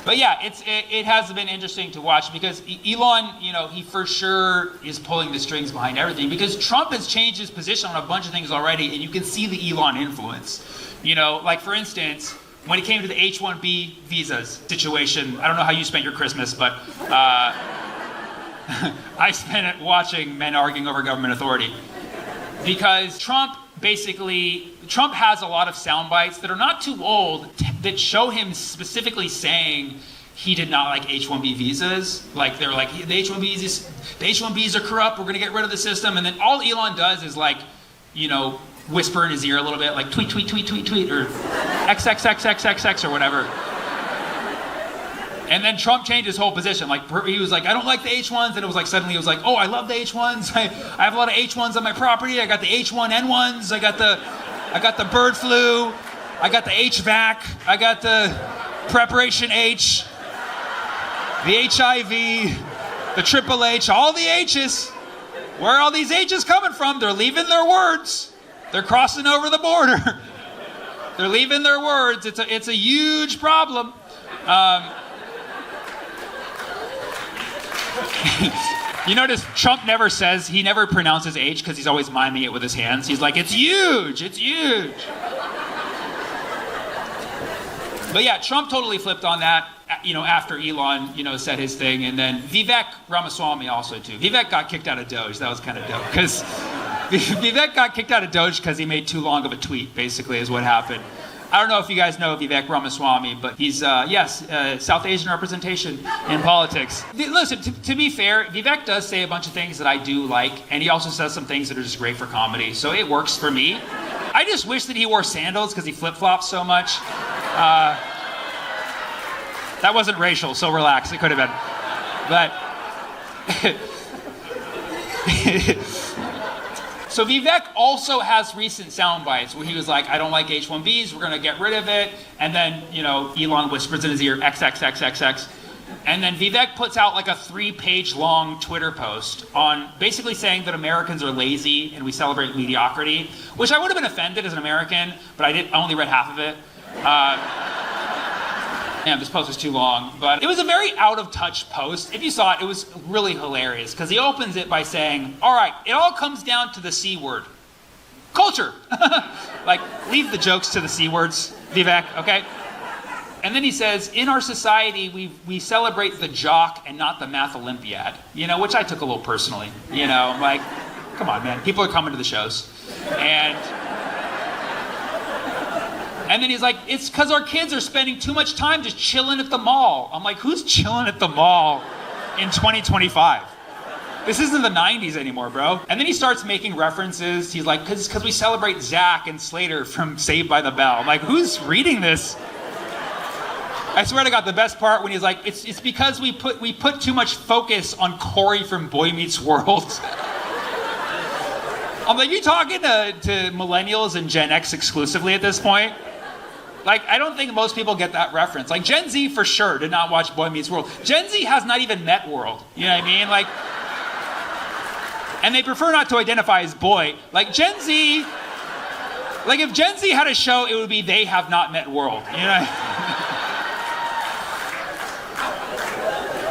But yeah, it has been interesting to watch because Elon, he for sure is pulling the strings behind everything because Trump has changed his position on a bunch of things already, and you can see the Elon influence. Like for instance, when it came to the H-1B visas situation, I don't know how you spent your Christmas, but I spent it watching men arguing over government authority. Because Trump has a lot of sound bites that are not too old that show him specifically saying he did not like H-1B visas. Like, they're like, the H-1Bs are corrupt, we're going to get rid of the system. And then all Elon does is whisper in his ear a little bit, like tweet, tweet, tweet, tweet, tweet, or XXXXXX or whatever. And then Trump changed his whole position. Like, he was like, I don't like the H1s. And it was like, suddenly he was like, oh, I love the H1s. I have a lot of H1s on my property. I got the H1N1s. I got the bird flu. I got the HVAC. I got the Preparation H. The HIV. The Triple H. All the H's. Where are all these H's coming from? They're leaving their words. They're crossing over the border. They're leaving their words. It's a huge problem. You notice Trump he never pronounces H because he's always miming it with his hands. He's like, it's huge, it's huge. But yeah, Trump totally flipped on that, after Elon, said his thing. And then Vivek Ramaswamy also too. Vivek got kicked out of Doge. That was kind of dope because Vivek got kicked out of Doge because he made too long of a tweet, basically, is what happened. I don't know if you guys know Vivek Ramaswamy, but he's, South Asian representation in politics. Listen, to be fair, Vivek does say a bunch of things that I do like, and he also says some things that are just great for comedy, so it works for me. I just wish that he wore sandals because he flip-flops so much. That wasn't racial, so relax, it could have been. But... So Vivek also has recent sound bites where he was like, I don't like H-1Bs, we're going to get rid of it. And then, Elon whispers in his ear, XXXXX. And then Vivek puts out like a 3-page long Twitter post on basically saying that Americans are lazy and we celebrate mediocrity, which I would have been offended as an American, but I only read half of it. Damn, this post was too long, but it was a very out of touch post. If you saw it, it was really hilarious because he opens it by saying, all right, it all comes down to the C word. Culture. Like, leave the jokes to the C words, Vivek, okay? And then he says, in our society, we celebrate the jock and not the math Olympiad, you know, which I took a little personally, you know, I'm like, come on, man, people are coming to the shows. And then he's like, it's because our kids are spending too much time just chilling at the mall. I'm like, who's chilling at the mall in 2025? This isn't the 90s anymore, bro. And then he starts making references. He's like, because we celebrate Zach and Slater from Saved by the Bell. I'm like, who's reading this? I swear to God, the best part when he's like, it's because we put too much focus on Corey from Boy Meets World. I'm like, you talking to millennials and Gen X exclusively at this point? Like, I don't think most people get that reference. Like, Gen Z for sure did not watch Boy Meets World. Gen Z has not even met World. You know what I mean? Like, and they prefer not to identify as boy. Like, Gen Z, like if Gen Z had a show, it would be They Have Not Met World. You know?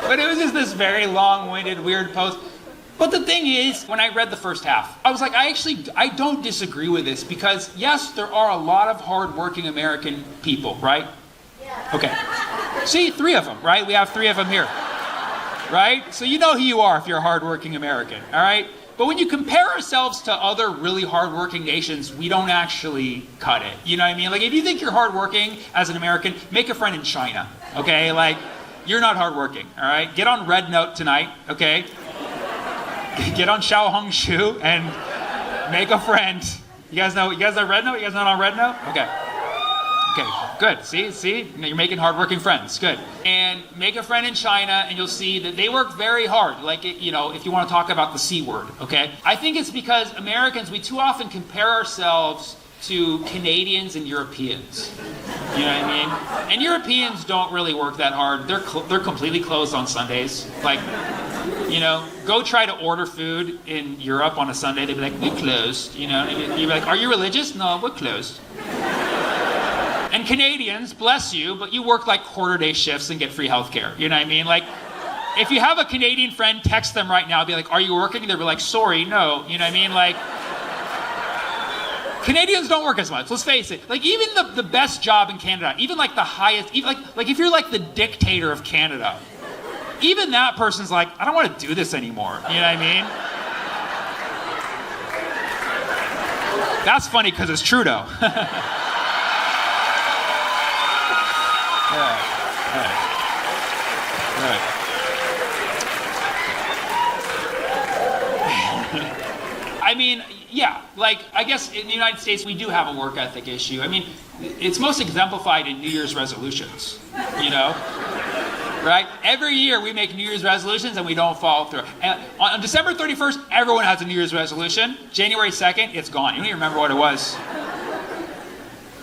But it was just this very long-winded, weird post. But the thing is, when I read the first half, I was like, I don't disagree with this because, yes, there are a lot of hardworking American people, right? Yeah. Okay. See, 3 of them, right? We have 3 of them here, right? So you know who you are if you're a hardworking American, all right? But when you compare ourselves to other really hardworking nations, we don't actually cut it. You know what I mean? Like, if you think you're hardworking as an American, make a friend in China, okay? Like, you're not hardworking, all right? Get on Red Note tonight, okay? Get on Xiaohongshu and make a friend. You guys know Red Note? You guys not on Red Note? Okay. Okay, good. See? You're making hardworking friends. Good. And make a friend in China and you'll see that they work very hard. Like, you know, if you want to talk about the C word, okay? I think it's because Americans, we too often compare ourselves to Canadians and Europeans. You know what I mean? And Europeans don't really work that hard. They're completely closed on Sundays. Like, you know, go try to order food in Europe on a Sunday. They'd be like, we're closed. You know, and you'd be like, are you religious? No, we're closed. And Canadians, bless you, but you work like quarter-day shifts and get free healthcare. You know what I mean? Like, if you have a Canadian friend, text them right now. Be like, are you working? They'll be like, sorry, no. You know what I mean? Like, Canadians don't work as much. Let's face it. Like, even the best job in Canada, even like the highest, even like if you're like the dictator of Canada, even that person's like, I don't want to do this anymore. You know what I mean? That's funny because it's Trudeau. Right. I mean, yeah, like, I guess in the United States we do have a work ethic issue. I mean, it's most exemplified in New Year's resolutions, you know? Right? Every year we make New Year's resolutions and we don't follow through. And on December 31st, everyone has a New Year's resolution. January 2nd, it's gone. You don't even remember what it was.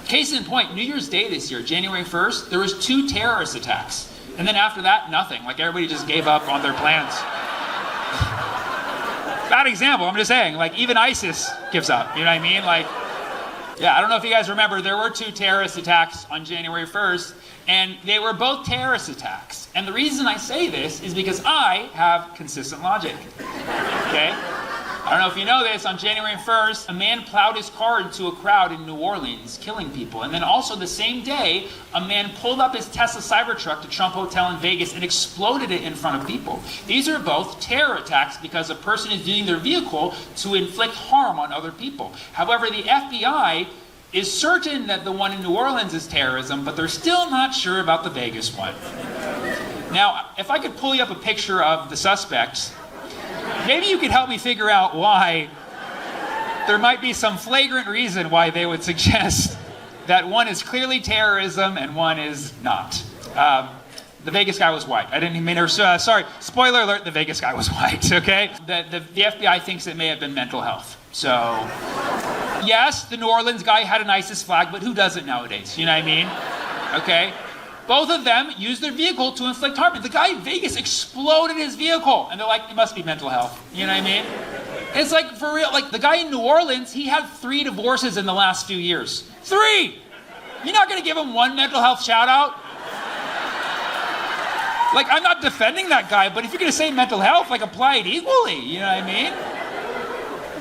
Case in point, New Year's Day this year, January 1st, there was 2 terrorist attacks. And then after that, nothing. Like, everybody just gave up on their plans. Bad example, I'm just saying. Like, even ISIS gives up. You know what I mean? Like, yeah, I don't know if you guys remember, there were 2 terrorist attacks on January 1st, and they were both terrorist attacks. And the reason I say this is because I have consistent logic. Okay? I don't know if you know this, on January 1st, a man plowed his car into a crowd in New Orleans, killing people. And then also the same day, a man pulled up his Tesla Cybertruck to Trump Hotel in Vegas and exploded it in front of people. These are both terror attacks because a person is using their vehicle to inflict harm on other people. However, the FBI is certain that the one in New Orleans is terrorism, but they're still not sure about the Vegas one. Now, if I could pull you up a picture of the suspects, maybe you could help me figure out why there might be some flagrant reason why they would suggest that one is clearly terrorism and one is not. The Vegas guy was white. I didn't mean to, sorry, spoiler alert, the Vegas guy was white, okay? The FBI thinks it may have been mental health. So, yes, the New Orleans guy had an ISIS flag, but who doesn't nowadays? You know what I mean? Okay? Both of them used their vehicle to inflict harm. The guy in Vegas exploded his vehicle. And they're like, it must be mental health. You know what I mean? It's like, for real, like the guy in New Orleans, he had 3 divorces in the last few years. 3! You're not going to give him 1 mental health shout out? Like, I'm not defending that guy, but if you're gonna say mental health, like, apply it equally, you know what I mean?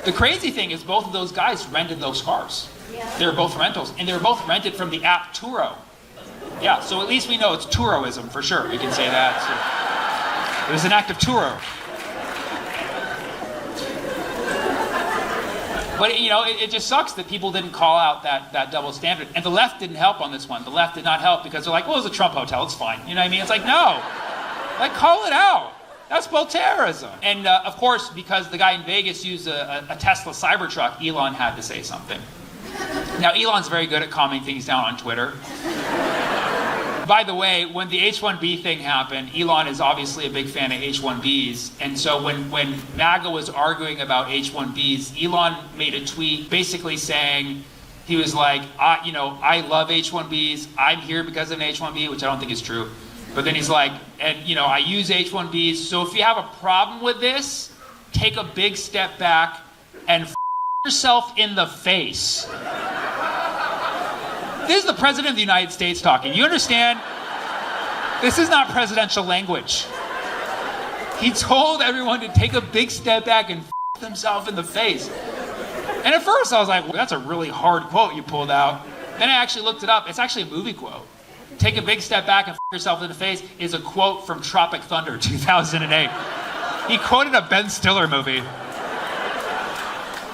The crazy thing is both of those guys rented those cars. They were both rentals, and they were both rented from the app Turo. Yeah, so at least we know it's Turoism for sure. We can say that. So it was an act of Turo. But you know, it just sucks that people didn't call out that double standard. And the left didn't help on this one. The left did not help because they're like, well, it was a Trump hotel, it's fine. You know what I mean? It's like, no. Like, call it out. That's both terrorism. And of course, because the guy in Vegas used a Tesla Cybertruck, Elon had to say something. Now, Elon's very good at calming things down on Twitter. By the way, when the H-1B thing happened, Elon is obviously a big fan of H-1Bs. And so when MAGA was arguing about H-1Bs, Elon made a tweet basically saying, he was like, I love H-1Bs. I'm here because of an H-1B, which I don't think is true. But then he's like, and I use H-1Bs. So if you have a problem with this, take a big step back and f yourself in the face. This is the President of the United States talking. You understand? This is not presidential language. He told everyone to take a big step back and f themselves in the face. And at first I was like, well, that's a really hard quote you pulled out. Then I actually looked it up. It's actually a movie quote. Take a big step back and f yourself in the face is a quote from Tropic Thunder, 2008. He quoted a Ben Stiller movie.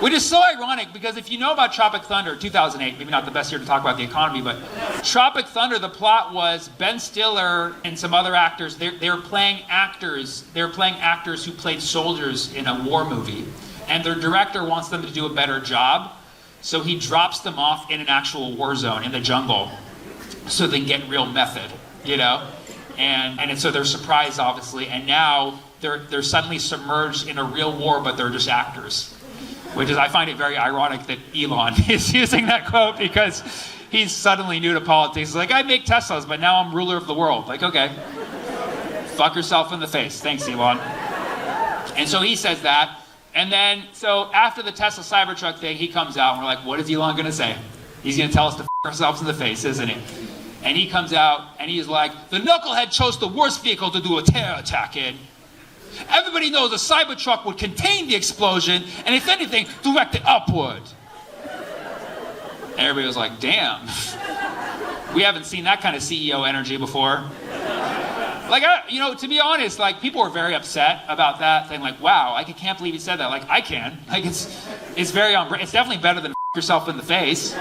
Which is so ironic because if you know about Tropic Thunder, 2008, maybe not the best year to talk about the economy, but Tropic Thunder, the plot was Ben Stiller and some other actors, they were playing actors who played soldiers in a war movie. And their director wants them to do a better job, so he drops them off in an actual war zone in the jungle so they get real method, And so they're surprised, obviously, and now they're suddenly submerged in a real war, but they're just actors. Which is, I find it very ironic that Elon is using that quote because he's suddenly new to politics. He's like, I make Teslas, but now I'm ruler of the world. Like, okay, fuck yourself in the face. Thanks, Elon. And so he says that. And then, so after the Tesla Cybertruck thing, he comes out and we're like, what is Elon going to say? He's going to tell us to fuck ourselves in the face, isn't he? And he comes out and he's like, the knucklehead chose the worst vehicle to do a terror attack in. Everybody knows a Cybertruck would contain the explosion, and if anything, direct it upward. And everybody was like, damn. We haven't seen that kind of CEO energy before. Like, to be honest, like, people were very upset about that thing. Like, wow, I can't believe he said that. Like, I can. Like, it's very it's definitely better than yourself in the face.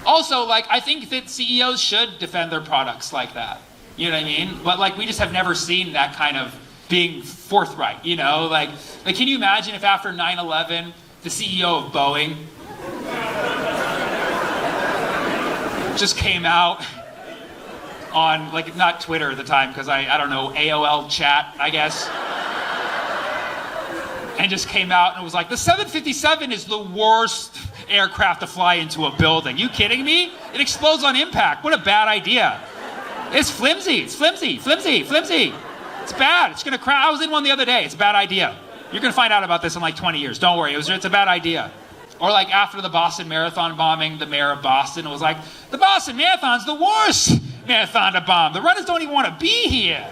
Also, like, I think that CEOs should defend their products like that. You know what I mean? But, like, we just have never seen that kind of being forthright, Like, can you imagine if after 9/11, the CEO of Boeing just came out on, like, not Twitter at the time, because I don't know, AOL chat, I guess, and just came out and was like, the 757 is the worst aircraft to fly into a building. You kidding me? It explodes on impact. What a bad idea. It's flimsy. It's flimsy. It's bad. It's going to crash. I was in one the other day. It's a bad idea. You're going to find out about this in like 20 years. Don't worry. It's a bad idea. Or like after the Boston Marathon bombing, the mayor of Boston was like, the Boston Marathon's the worst marathon to bomb. The runners don't even want to be here.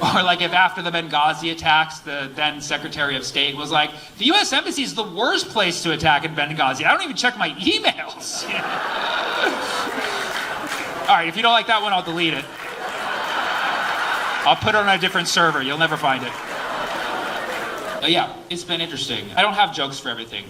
Or like if after the Benghazi attacks, the then Secretary of State was like, the U.S. Embassy is the worst place to attack in Benghazi. I don't even check my emails. All right, if you don't like that one, I'll delete it. I'll put it on a different server. You'll never find it. Yeah, it's been interesting. I don't have jokes for everything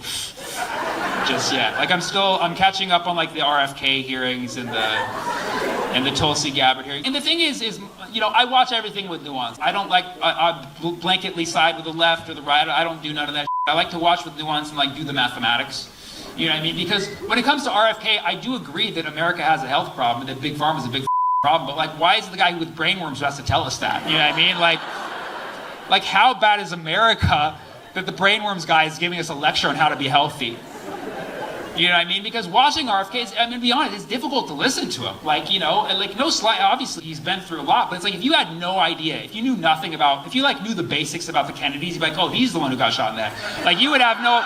just yet. Like I'm catching up on like the RFK hearings and the Tulsi Gabbard hearing. And the thing is, I watch everything with nuance. I don't like, I blanketly side with the left or the right. I don't do none of that. I like to watch with nuance and like do the mathematics. You know what I mean? Because when it comes to RFK, I do agree that America has a health problem and that Big Pharma is a big problem. But like, why is it the guy with brainworms who has to tell us that? You know what I mean? Like how bad is America that the brainworms guy is giving us a lecture on how to be healthy? You know what I mean? Because watching RFK, to be honest, it's difficult to listen to him. No slide. Obviously, he's been through a lot, but it's like if you had no idea, if you knew nothing about, if you like knew the basics about the Kennedys, you'd be like, oh, he's the one who got shot in the head. Like you would have no.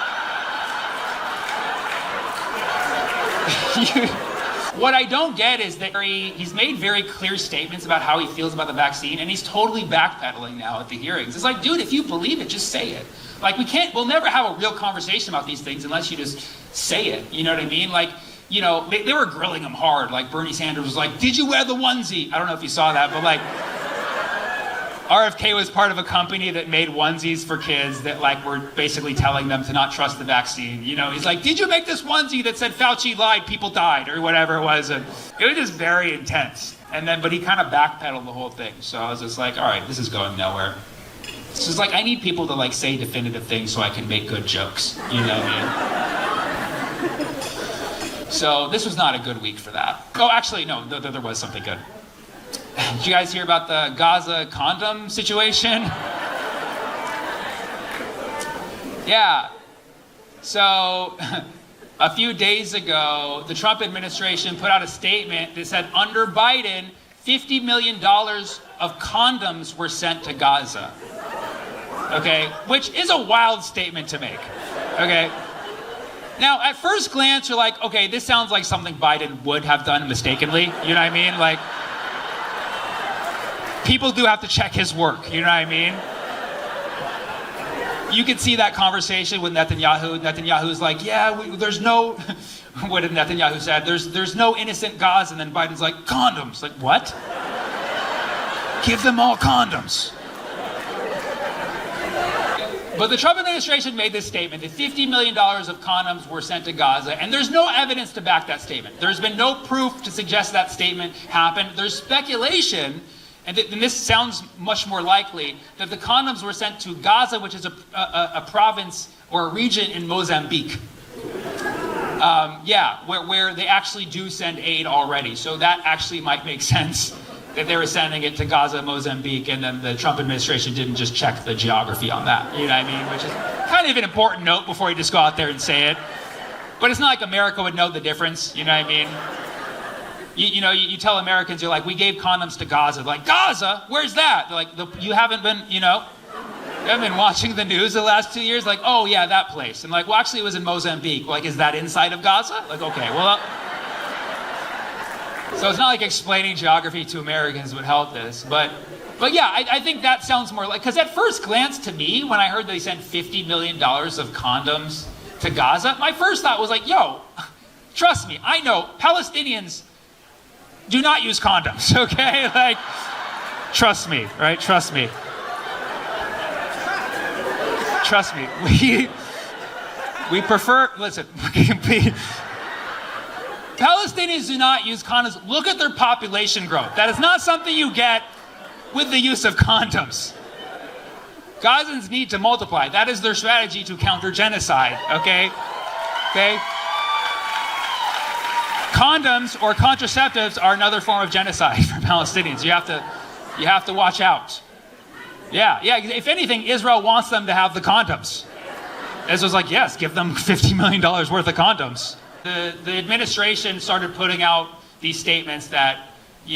What I don't get is that he's made very clear statements about how he feels about the vaccine, and he's totally backpedaling now at the hearings. It's like, dude, if you believe it, just say it. Like, we'll never have a real conversation about these things unless you just say it. You know what I mean? Like, you know, they were grilling him hard. Like, Bernie Sanders was like, did you wear the onesie? I don't know if you saw that, but like, RFK was part of a company that made onesies for kids that like were basically telling them to not trust the vaccine. You know, he's like, did you make this onesie that said Fauci lied, people died, or whatever it was? And it was just very intense. And then, but he kind of backpedaled the whole thing. So I was just like, all right, this is going nowhere. It's just like, I need people to like say definitive things so I can make good jokes. You know what I mean? So this was not a good week for that. Oh, actually, no, there was something good. Did you guys hear about the Gaza condom situation? Yeah. So a few days ago, the Trump administration put out a statement that said under Biden, $50 million of condoms were sent to Gaza. Okay, which is a wild statement to make. Okay. Now, at first glance, you're like, okay, this sounds like something Biden would have done mistakenly. You know what I mean? Like, people do have to check his work, you know what I mean? You could see that conversation with Netanyahu. Netanyahu's like, yeah, there's no, what did Netanyahu said? There's no innocent Gaza, and then Biden's like, condoms. Like, what? Give them all condoms. But the Trump administration made this statement that $50 million of condoms were sent to Gaza, and there's no evidence to back that statement. There's been no proof to suggest that statement happened. There's speculation, and this sounds much more likely, that the condoms were sent to Gaza, which is a province or a region in Mozambique. Where they actually do send aid already. So that actually might make sense that they were sending it to Gaza, Mozambique, and then the Trump administration didn't just check the geography on that. You know what I mean? Which is kind of an important note before you just go out there and say it. But it's not like America would know the difference. You know what I mean? You tell Americans, you're like, we gave condoms to Gaza. They're like, Gaza? Where's that? They're like, you haven't been, you haven't been watching the news the last 2 years? Like, oh yeah, that place. And like, well, actually it was in Mozambique. Like, is that inside of Gaza? Like, okay, well. So it's not like explaining geography to Americans would help this. But yeah, I think that sounds more like, because at first glance to me, when I heard they sent $50 million of condoms to Gaza, my first thought was like, yo, trust me, I know Palestinians do not use condoms, okay? Like, trust me, right? Trust me. Trust me. We prefer, listen, Palestinians do not use condoms. Look at their population growth. That is not something you get with the use of condoms. Gazans need to multiply. That is their strategy to counter genocide, okay? Okay? Condoms or contraceptives are another form of genocide for Palestinians. You have to watch out. Yeah. If anything, Israel wants them to have the condoms. Israel's like, yes, give them $50 million worth of condoms. The administration started putting out these statements that, the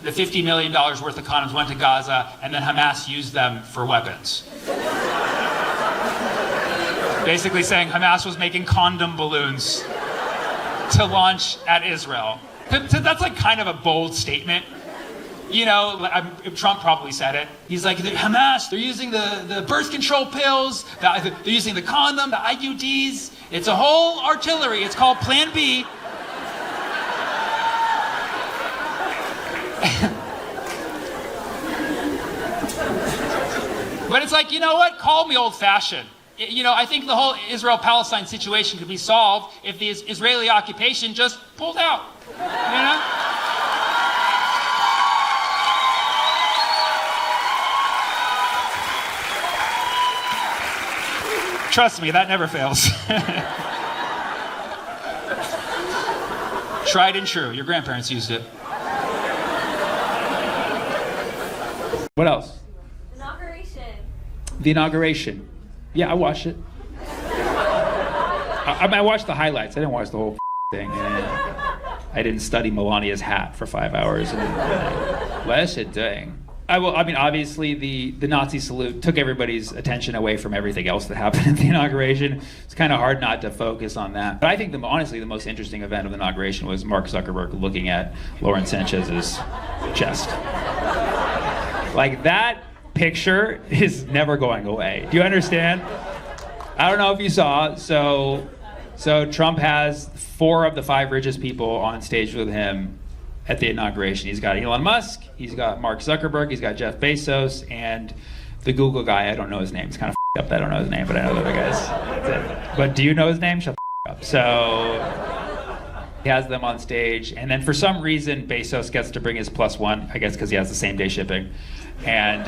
$50 million worth of condoms went to Gaza and then Hamas used them for weapons. Basically saying Hamas was making condom balloons to launch at Israel. That's like kind of a bold statement. Trump probably said it. He's like, Hamas, they're using the birth control pills, they're using the condom, the IUDs. It's a whole artillery. It's called Plan B. But it's like, you know what? Call me old-fashioned. I think the whole Israel-Palestine situation could be solved if the Israeli occupation just pulled out. Trust me, that never fails. Tried and true. Your grandparents used it. What else? Inauguration. The inauguration. Yeah, I watched it. I watched the highlights. I didn't watch the whole thing. I didn't study Melania's hat for 5 hours. Blessed dang. I mean, obviously, the Nazi salute took everybody's attention away from everything else that happened at the inauguration. It's kind of hard not to focus on that. But I think, honestly, the most interesting event of the inauguration was Mark Zuckerberg looking at Lauren Sanchez's chest. Like, that picture is never going away. Do you understand? I don't know if you saw. So Trump has 4 of the 5 richest people on stage with him at the inauguration. He's got Elon Musk, he's got Mark Zuckerberg, he's got Jeff Bezos, and the Google guy. I don't know his name. It's kind of up. I don't know his name, but I know the other guys. That's it. But do you know his name? Shut the up. So he has them on stage, and then for some reason Bezos gets to bring his +1. I guess because he has the same day shipping, and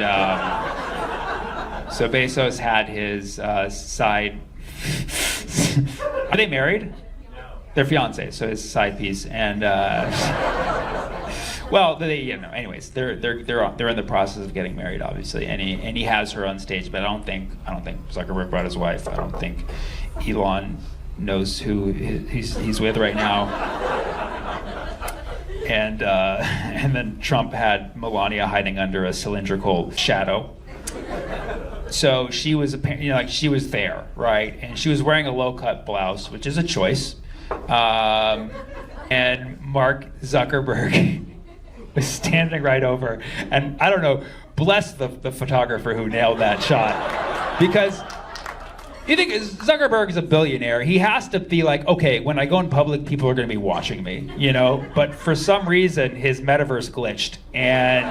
so Bezos had his side. Are they married? They're fiancés, so his side piece, and well, anyways, they're in the process of getting married, obviously, and he has her on stage, but I don't think Zuckerberg brought his wife. I don't think Elon knows who he's with right now, and then Trump had Melania hiding under a cylindrical shadow. So she was, she was there, right? And she was wearing a low-cut blouse, which is a choice. And Mark Zuckerberg was standing right over, and I don't know, bless the photographer who nailed that shot, because you think Zuckerberg is a billionaire, he has to be like, okay, when I go in public, people are going to be watching me, but for some reason his metaverse glitched, and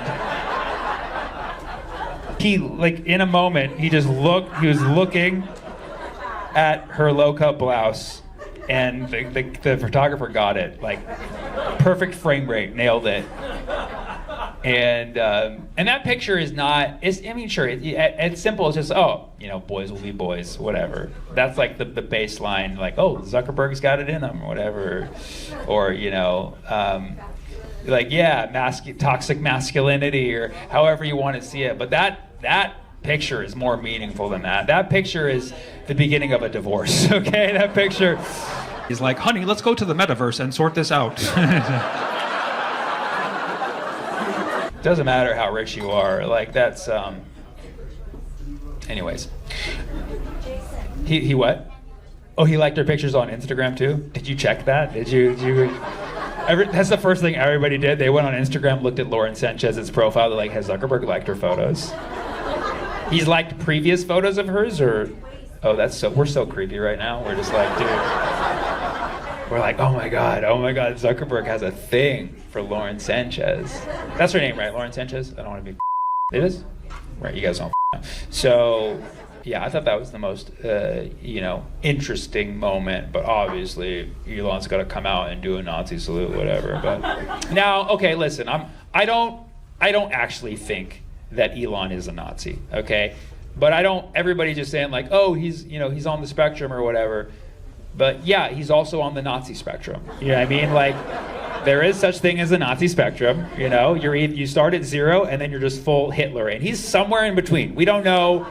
he, in a moment, he was looking at her low-cut blouse, and the photographer got it, perfect frame rate, nailed it. And that picture is not, sure, it's simple, it's just, boys will be boys, whatever. That's the baseline, Zuckerberg's got it in him, or whatever. Or, toxic masculinity, or however you want to see it. But that picture is more meaningful than that. That picture is the beginning of a divorce, okay? That picture. He's like, honey, let's go to the metaverse and sort this out. Doesn't matter how rich you are. That's, anyways. He what? Oh, he liked her pictures on Instagram too? Did you check that? Did you that's the first thing everybody did. They went on Instagram, looked at Lauren Sanchez's profile. They're like, has Zuckerberg liked her photos? He's liked previous photos of hers, or? Oh, we're so creepy right now. We're just like, dude. We're like, oh my God, Zuckerberg has a thing for Lauren Sanchez. That's her name, right? Lauren Sanchez? I don't want to be. It is? Right, you guys don't know. So, yeah, I thought that was the most, interesting moment. But obviously, Elon's got to come out and do a Nazi salute, whatever. But now, okay, listen, I don't actually think that Elon is a Nazi, okay? But everybody's just saying he's on the spectrum or whatever. But yeah, he's also on the Nazi spectrum. You know what I mean? There is such thing as a Nazi spectrum. You start at 0 and then you're just full Hitler, and he's somewhere in between. We don't know.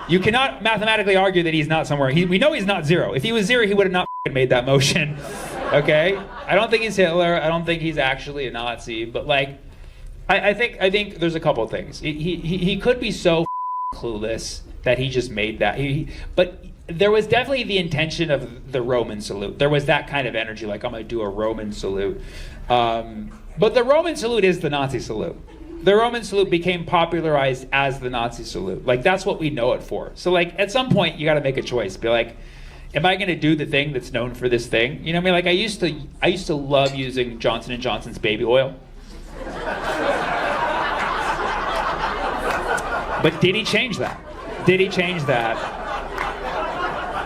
You cannot mathematically argue that he's not somewhere. We know he's not 0. If he was 0, he would have not made that motion. Okay? I don't think he's Hitler. I don't think he's actually a Nazi. But I think there's a couple of things. He could be so clueless that he just made that. But there was definitely the intention of the Roman salute. There was that kind of energy, I'm going to do a Roman salute. But the Roman salute is the Nazi salute. The Roman salute became popularized as the Nazi salute. That's what we know it for. So at some point, you got to make a choice. Be like, am I going to do the thing that's known for this thing? You know what I mean? I used to love using Johnson & Johnson's baby oil. But did he change that?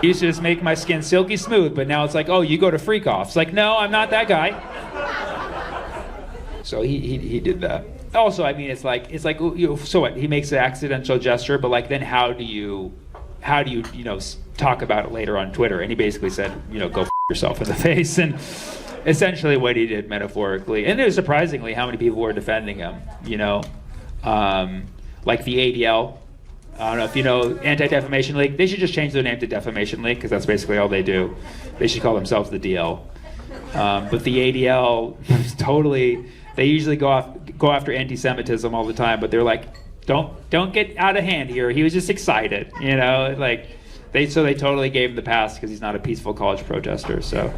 He used to just make my skin silky smooth, but now it's you go to freak offs. No, I'm not that guy. So he did that. Also, I mean, it's so what? He makes an accidental gesture, but then how do you talk about it later on Twitter? And he basically said, go yourself in the face, and essentially what he did metaphorically. And it was surprisingly how many people were defending him. Like the ADL. I don't know if you know Anti-Defamation League. They should just change their name to Defamation League, because that's basically all they do. They should call themselves the DL. But the ADL totally, They usually go after anti-Semitism all the time, but they're like, don't get out of hand here. He was just excited, you know, like they totally gave him the pass because he's not a peaceful college protester. So,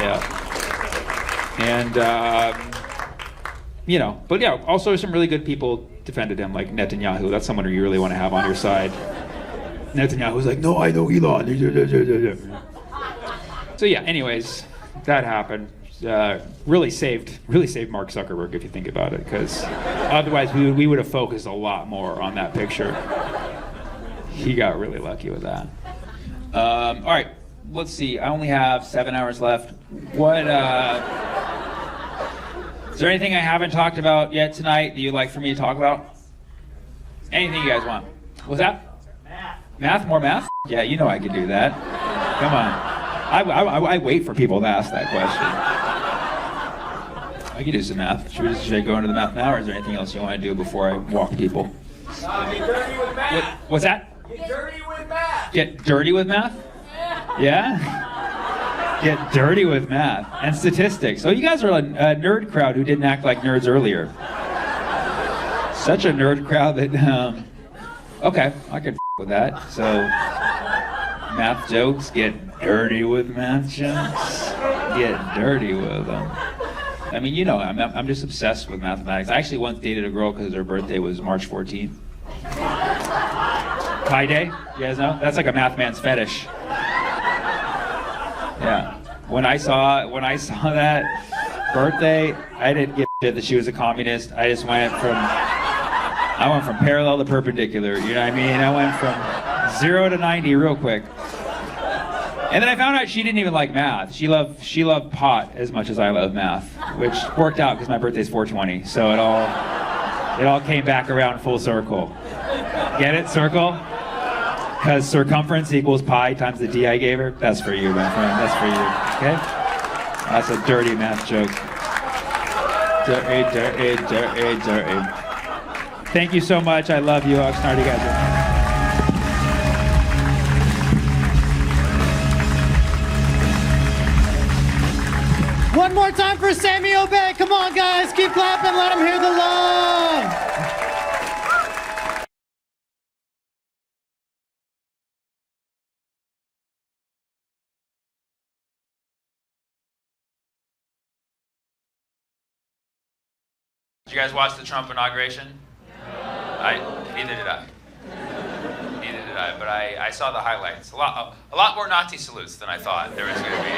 yeah, and you know, but yeah, also some really good people defended him, like Netanyahu. That's someone who you really want to have on your side. Netanyahu's like, no, I know Elon. So yeah, anyways, that happened. Really saved Mark Zuckerberg, if you think about it, because otherwise we would have focused a lot more on that picture. He got really lucky with that. All right, let's see. I only have 7 hours left. What? Is there anything I haven't talked about yet tonight that you'd like for me to talk about? Anything you guys want? What's that? Math? More math? Yeah, you know I could do that. Come on. I wait for people to ask that question. I could do some math. Should I go into the math now, or is there anything else you want to do before I walk people? Get dirty with math. What's that? Get dirty with math. Get dirty with math? Yeah? Get dirty with math and statistics. So you guys are a nerd crowd who didn't act like nerds earlier. Such a nerd crowd that, okay, I could with that. So, math jokes, get dirty with math jokes. Get dirty with them. I mean, you know, I'm just obsessed with mathematics. I actually once dated a girl because her birthday was March 14th. Pi Day, you guys know? That's like a math man's fetish. Yeah. When I saw that birthday, I didn't give a shit that she was a communist. I went from parallel to perpendicular. You know what I mean? I went from 0 to 90 real quick. And then I found out she didn't even like math. She loved pot as much as I love math, which worked out because my birthday's 420. So it all came back around full circle. Get it? Circle? Because circumference equals pi times the d I gave her. That's for you, my friend. That's for you. Okay? That's a dirty math joke. Dirty. Thank you so much. I love you, Oxnard. You guys are. One more time for Sammy Obeid. Come on, guys. Keep clapping. Let them hear the love. Did you guys watch the Trump inauguration? Neither did I. Neither did I, but I saw the highlights. A lot more Nazi salutes than I thought there was going to be.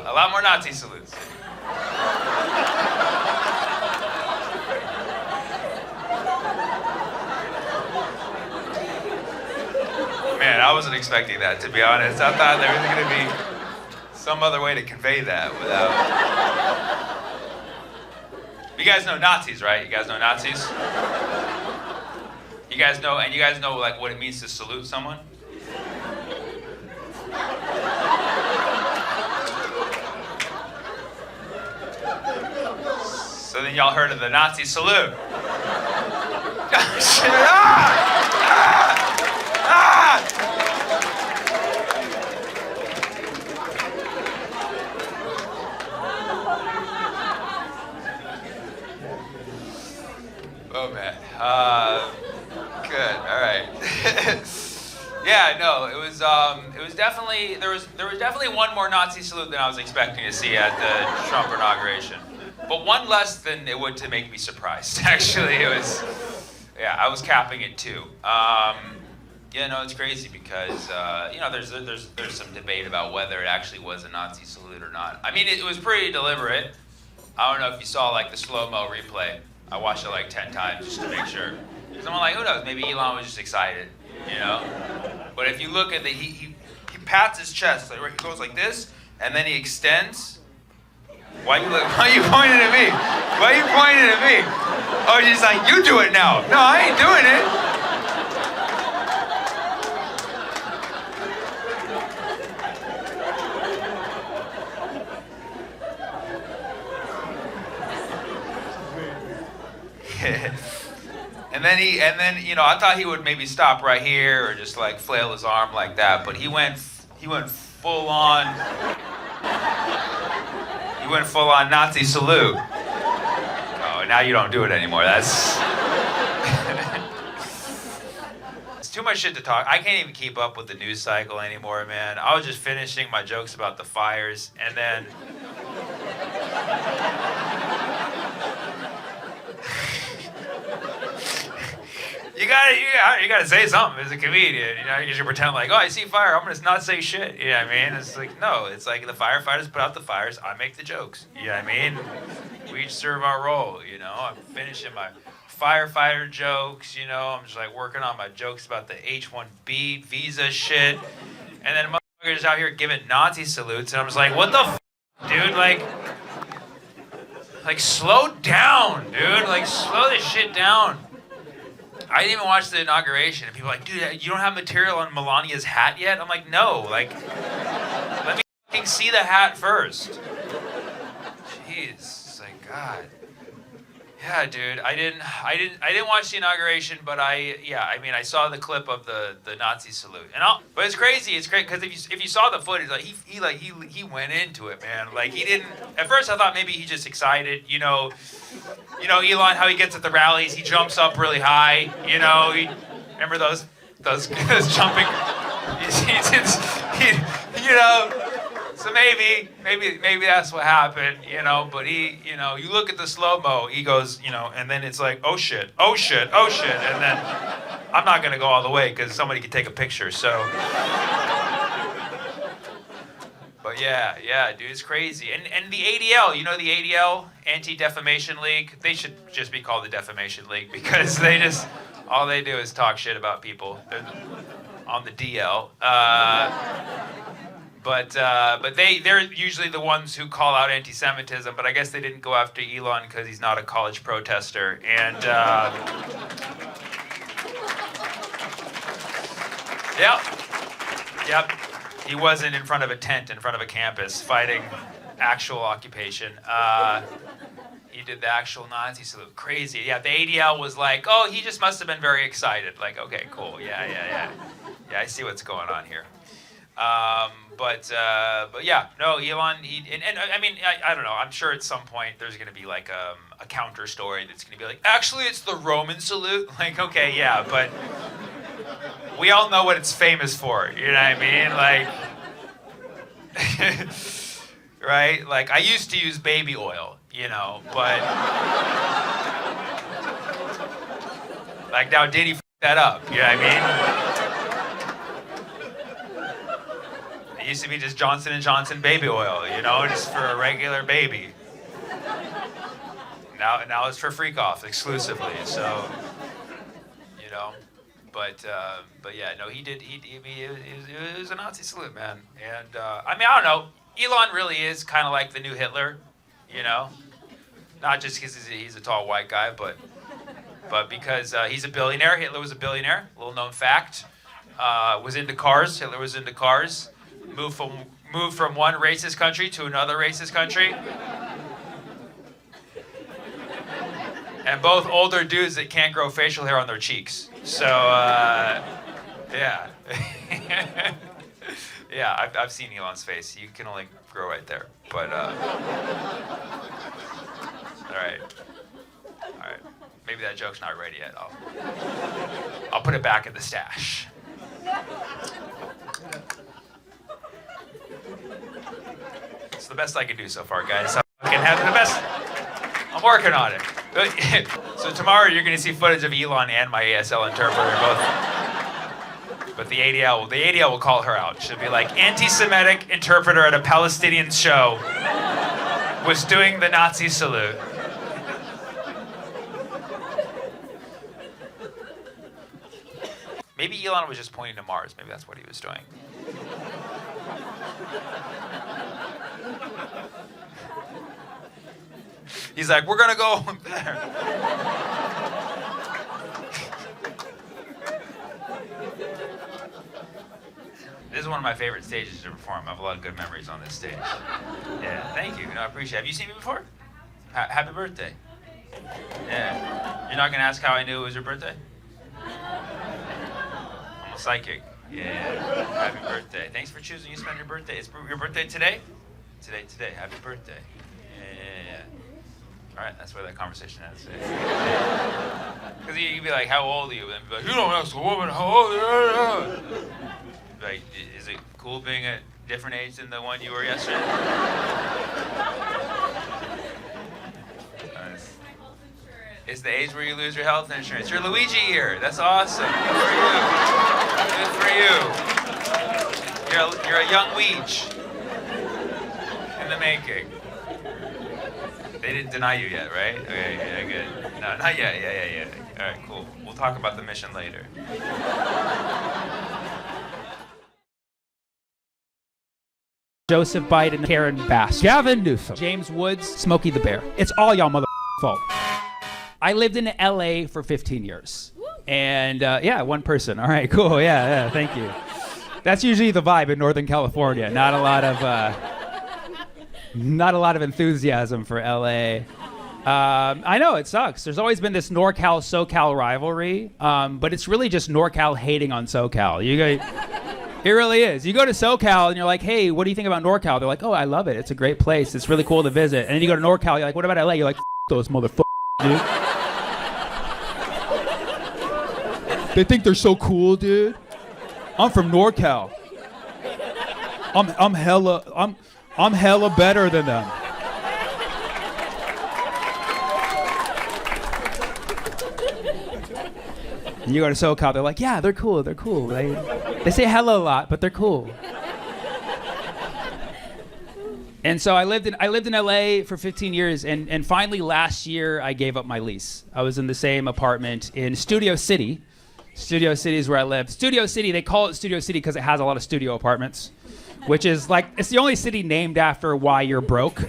A lot more Nazi salutes. Man, I wasn't expecting that, to be honest. I thought there was going to be some other way to convey that without... You guys know Nazis, right? You guys know Nazis? You guys know like what it means to salute someone? So then y'all heard of the Nazi salute. Shit, Oh man. Good. All right. Yeah. No. It was definitely there was definitely one more Nazi salute than I was expecting to see at the Trump inauguration, but one less than it would to make me surprised. Actually, it was. Yeah, I was capping it too. Yeah, no, it's crazy because you know there's some debate about whether it actually was a Nazi salute or not. I mean, it was pretty deliberate. I don't know if you saw like the slow-mo replay. I watched it like 10 times just to make sure. Because I'm like, who knows? Maybe Elon was just excited, you know. But if you look at he pats his chest, like he goes like this, and then he extends. Why are you pointing at me? Why are you pointing at me? Oh, she's like, you do it now. No, I ain't doing it. And And then you know, I thought he would maybe stop right here or just like flail his arm like that, but he went full on. He went full on Nazi salute. Oh, now you don't do it anymore. That's. It's too much shit to talk. I can't even keep up with the news cycle anymore, man. I was just finishing my jokes about the fires, and then. You gotta say something as a comedian, you know. You should pretend like, oh, I see fire, I'm gonna not say shit. You know what I mean? It's like, no, it's like the firefighters put out the fires, I make the jokes. You know what I mean? We each serve our role, you know. I'm finishing my firefighter jokes, you know. I'm just like working on my jokes about the H-1B visa shit, and then motherfuckers out here giving Nazi salutes, and I'm just like, what the f, dude? Like slow down, dude. Like slow this shit down. I didn't even watch the inauguration, and people are like, dude, you don't have material on Melania's hat yet? I'm like, no, like, let me fucking see the hat first. Jeez, it's like, God. Yeah, dude, I didn't watch the inauguration, but I saw the clip of the Nazi salute, but it's crazy. It's great because if you saw the footage, like he went into it, man. Like he didn't. At first, I thought maybe he's just excited, you know, Elon, how he gets at the rallies, he jumps up really high, you know. Remember those jumping, you know. So maybe that's what happened, you know, but he, you know, you look at the slow-mo, he goes, you know, and then it's like, oh shit, and then I'm not gonna go all the way because somebody could take a picture, so. But yeah, dude, it's crazy. And the ADL, you know, the ADL, Anti-Defamation League, they should just be called the Defamation League because all they do is talk shit about people. They're on the DL. But they're usually the ones who call out anti-Semitism, but I guess they didn't go after Elon because he's not a college protester. And yep, he wasn't in front of a tent in front of a campus fighting actual occupation. He did the actual Nazi salute. Crazy. Yeah, the ADL was like, oh, he just must have been very excited. Like, okay, cool. Yeah, I see what's going on here. But yeah, no, Elon, and I mean, I don't know, I'm sure at some point there's going to be like a counter story that's going to be like, actually, it's the Roman salute. Like, okay, yeah, but we all know what it's famous for, you know what I mean? Like, right? Like, I used to use baby oil, you know, but like now Diddy f***ed that up, you know what I mean? It used to be just Johnson & Johnson baby oil, you know, just for a regular baby. Now it's for freak-offs exclusively, so, you know. But yeah, no, it was a Nazi salute, man. And, I mean, I don't know. Elon really is kind of like the new Hitler, you know. Not just because he's a tall white guy, but because he's a billionaire. Hitler was a billionaire, little known fact. Was into cars. Hitler was into cars. Moved from one racist country to another racist country. And both older dudes that can't grow facial hair on their cheeks. So, yeah. Yeah, I've seen Elon's face. You can only grow right there. But, all right. Maybe that joke's not ready yet. I'll put it back in the stash. It's the best I can do so far, guys. I'm working on it. So tomorrow you're going to see footage of Elon and my ASL interpreter both. But the ADL will call her out. She'll be like, anti-Semitic interpreter at a Palestinian show was doing the Nazi salute. Maybe Elon was just pointing to Mars. Maybe that's what he was doing. He's like, we're gonna go there. This is one of my favorite stages to perform. I have a lot of good memories on this stage. Yeah, thank you. I appreciate it. Have you seen me before? Happy birthday. Yeah. You're not gonna ask how I knew it was your birthday? I'm a psychic. Yeah. Happy birthday. Thanks for choosing to spend your birthday. It's your birthday today? Today. Happy birthday. Yeah. All right, that's where that conversation ends. Because you'd be like, how old are you? And be like, you don't ask a woman how old are you? Like, is it cool being a different age than the one you were yesterday? It's the age where you lose your health insurance. You're Luigi here. That's awesome. Good for you. You're a young Weege in the making. They didn't deny you yet, right? Okay, yeah, good. No, not yet. Yeah. All right, cool. We'll talk about the mission later. Joseph Biden, Karen Bass, Gavin Newsom, James Woods, Smokey the Bear. It's all y'all mother fault. I lived in LA for 15 years. And yeah, one person. All right, cool. Yeah, thank you. That's usually the vibe in Northern California. Not a lot of enthusiasm for LA. I know it sucks. There's always been this NorCal-SoCal rivalry, but it's really just NorCal hating on SoCal. It really is. You go to SoCal and you're like, hey, what do you think about NorCal? They're like, oh, I love it. It's a great place. It's really cool to visit. And then you go to NorCal, you're like, what about LA? You're like, those motherfuckers, dude. They think they're so cool, dude. I'm from NorCal. I'm hella better than them. And you go to SoCal, they're like, yeah, they're cool. They say hello a lot, but they're cool. And so I lived in LA for 15 years, and finally last year I gave up my lease. I was in the same apartment in Studio City. Studio City is where I live. Studio City, they call it Studio City because it has a lot of studio apartments, which is like, it's the only city named after why you're broke.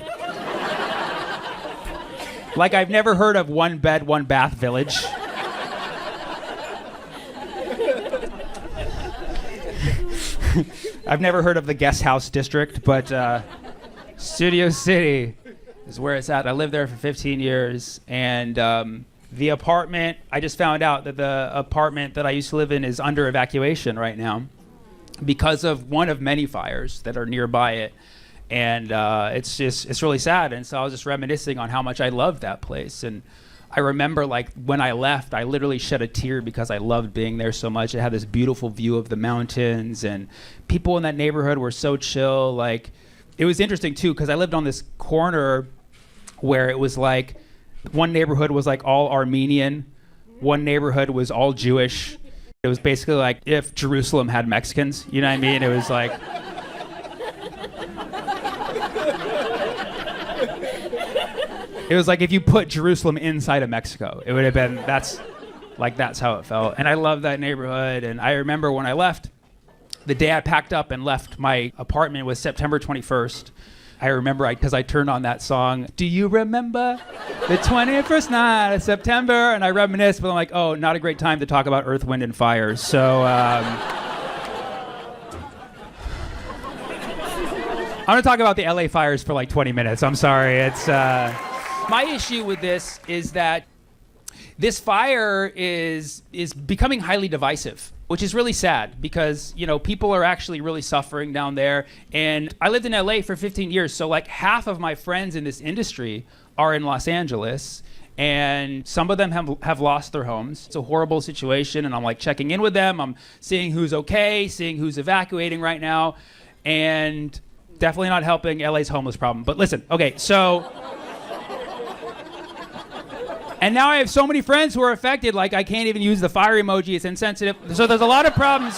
Like, I've never heard of one bed, one bath village. I've never heard of the guest house district, but Studio City is where it's at. I lived there for 15 years, and the apartment, I just found out that the apartment that I used to live in is under evacuation right now because of one of many fires that are nearby it. And it's really sad. And so I was just reminiscing on how much I loved that place. And I remember, like, when I left, I literally shed a tear because I loved being there so much. It had this beautiful view of the mountains, and people in that neighborhood were so chill. Like, it was interesting too, because I lived on this corner where it was like, one neighborhood was like all Armenian, one neighborhood was all Jewish. It was basically like if Jerusalem had Mexicans, you know what I mean? It was like, it was like if you put Jerusalem inside of Mexico, it would have been, that's how it felt. And I love that neighborhood. And I remember when I left, the day I packed up and left my apartment was September 21st. I remember because I turned on that song, do you remember the 21st night of September? And I reminisced, but I'm like, oh, not a great time to talk about Earth, Wind, and Fire. So I'm going to talk about the LA fires for like 20 minutes. I'm sorry. It's my issue with this is that this fire is becoming highly divisive, which is really sad because, you know, people are actually really suffering down there. And I lived in LA for 15 years, so like half of my friends in this industry are in Los Angeles, and some of them have lost their homes. It's a horrible situation, and I'm like checking in with them. I'm seeing who's okay, seeing who's evacuating right now, and definitely not helping LA's homeless problem. But listen, okay, so... And now I have so many friends who are affected, like I can't even use the fire emoji, it's insensitive. So there's a lot of problems.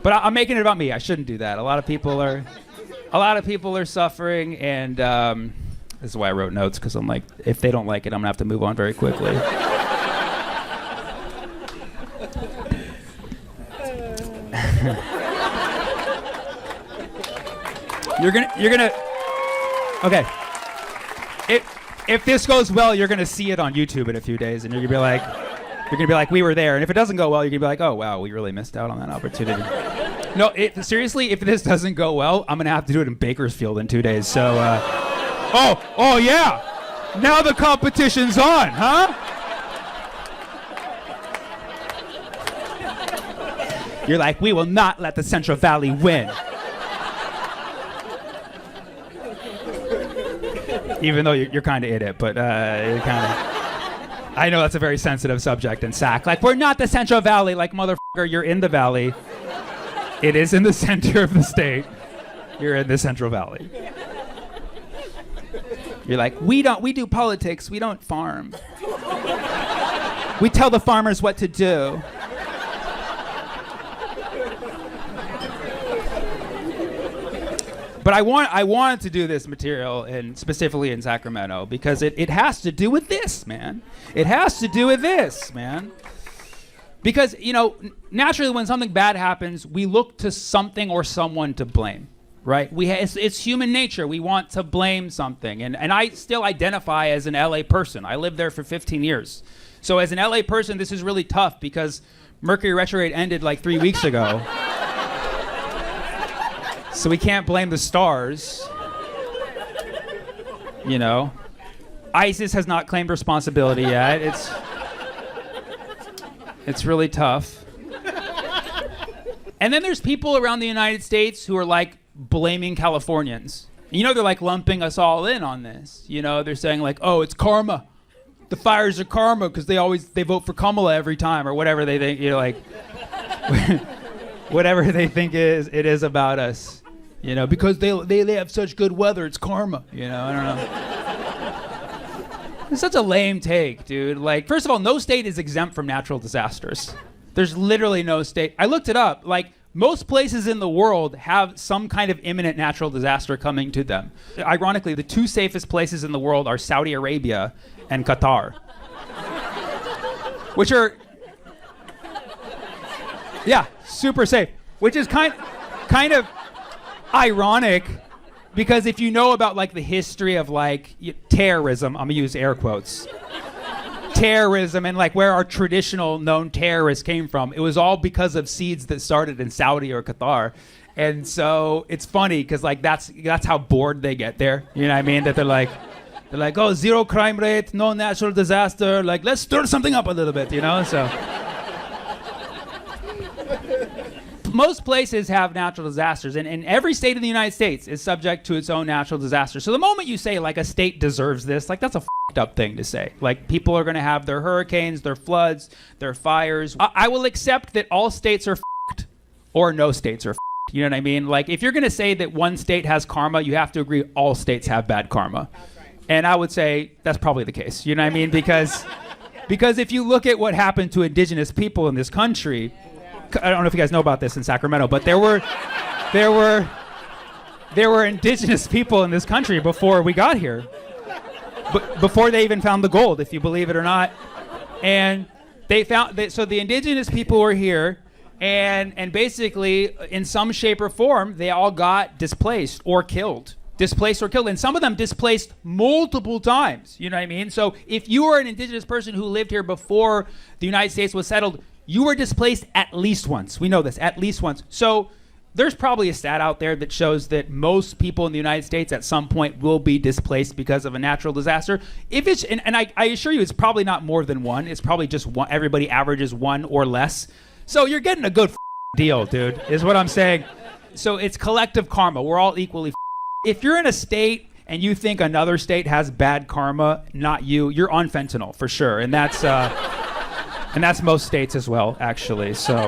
But I'm making it about me. I shouldn't do that. A lot of people are suffering, and this is why I wrote notes, because I'm like, if they don't like it, I'm gonna have to move on very quickly. You're gonna okay. If this goes well, you're gonna see it on YouTube in a few days, and you're gonna be like, we were there. And if it doesn't go well, you're gonna be like, oh wow, we really missed out on that opportunity. No, seriously, if this doesn't go well, I'm gonna have to do it in Bakersfield in 2 days. So Oh yeah. Now the competition's on, huh? You're like, we will not let the Central Valley win. Even though you're kind of in it, but you're kind of. I know that's a very sensitive subject in SAC. Like, we're not the Central Valley. Like, motherfucker, you're in the valley. It is in the center of the state. You're in the Central Valley. You're like, we do politics. We don't farm. We tell the farmers what to do. But I wanted to do this material, and specifically in Sacramento, because it has to do with this, man. It has to do with this, man. Because, you know, naturally when something bad happens, we look to something or someone to blame, right? It's human nature. We want to blame something. And I still identify as an LA person. I lived there for 15 years. So as an LA person, this is really tough because Mercury retrograde ended like 3 weeks ago. So we can't blame the stars, you know. ISIS has not claimed responsibility yet. It's really tough. And then there's people around the United States who are like blaming Californians. You know, they're like lumping us all in on this. You know, they're saying like, oh, it's karma. The fires are karma because they vote for Kamala every time or whatever they think, you know, like whatever they think it is about us. You know, because they have such good weather, it's karma. You know, I don't know. It's such a lame take, dude. Like, first of all, no state is exempt from natural disasters. There's literally no state. I looked it up. Like, most places in the world have some kind of imminent natural disaster coming to them. Ironically, the two safest places in the world are Saudi Arabia and Qatar. Which are, yeah, super safe. Which is kind of ironic, because if you know about like the history of like terrorism, I'm gonna use air quotes, terrorism and like where our traditional known terrorists came from, it was all because of seeds that started in Saudi or Qatar. And so it's funny because like that's how bored they get there. You know what I mean? That they're like, oh, zero crime rate, no natural disaster. Like, let's stir something up a little bit, you know? So. Most places have natural disasters, and every state in the United States is subject to its own natural disaster. So the moment you say, like, a state deserves this, like, that's a f***ed up thing to say. Like, people are going to have their hurricanes, their floods, their fires. I will accept that all states are f***ed, or no states are f***ed. You know what I mean? Like, if you're going to say that one state has karma, you have to agree all states have bad karma. And I would say that's probably the case. You know what I mean? Because if you look at what happened to indigenous people in this country, I don't know if you guys know about this in Sacramento, but there were indigenous people in this country before we got here, before they even found the gold, if you believe it or not. And so the indigenous people were here, and basically in some shape or form they all got displaced or killed, and some of them displaced multiple times. You know what I mean? So if you were an indigenous person who lived here before the United States was settled, you were displaced at least once. We know this, at least once. So there's probably a stat out there that shows that most people in the United States at some point will be displaced because of a natural disaster. If it's, and I assure you, it's probably not more than one. It's probably just one. Everybody averages one or less. So you're getting a good deal, dude, is what I'm saying. So it's collective karma. We're all equally. If you're in a state and you think another state has bad karma, not you, you're on fentanyl for sure. And that's most states as well, actually. So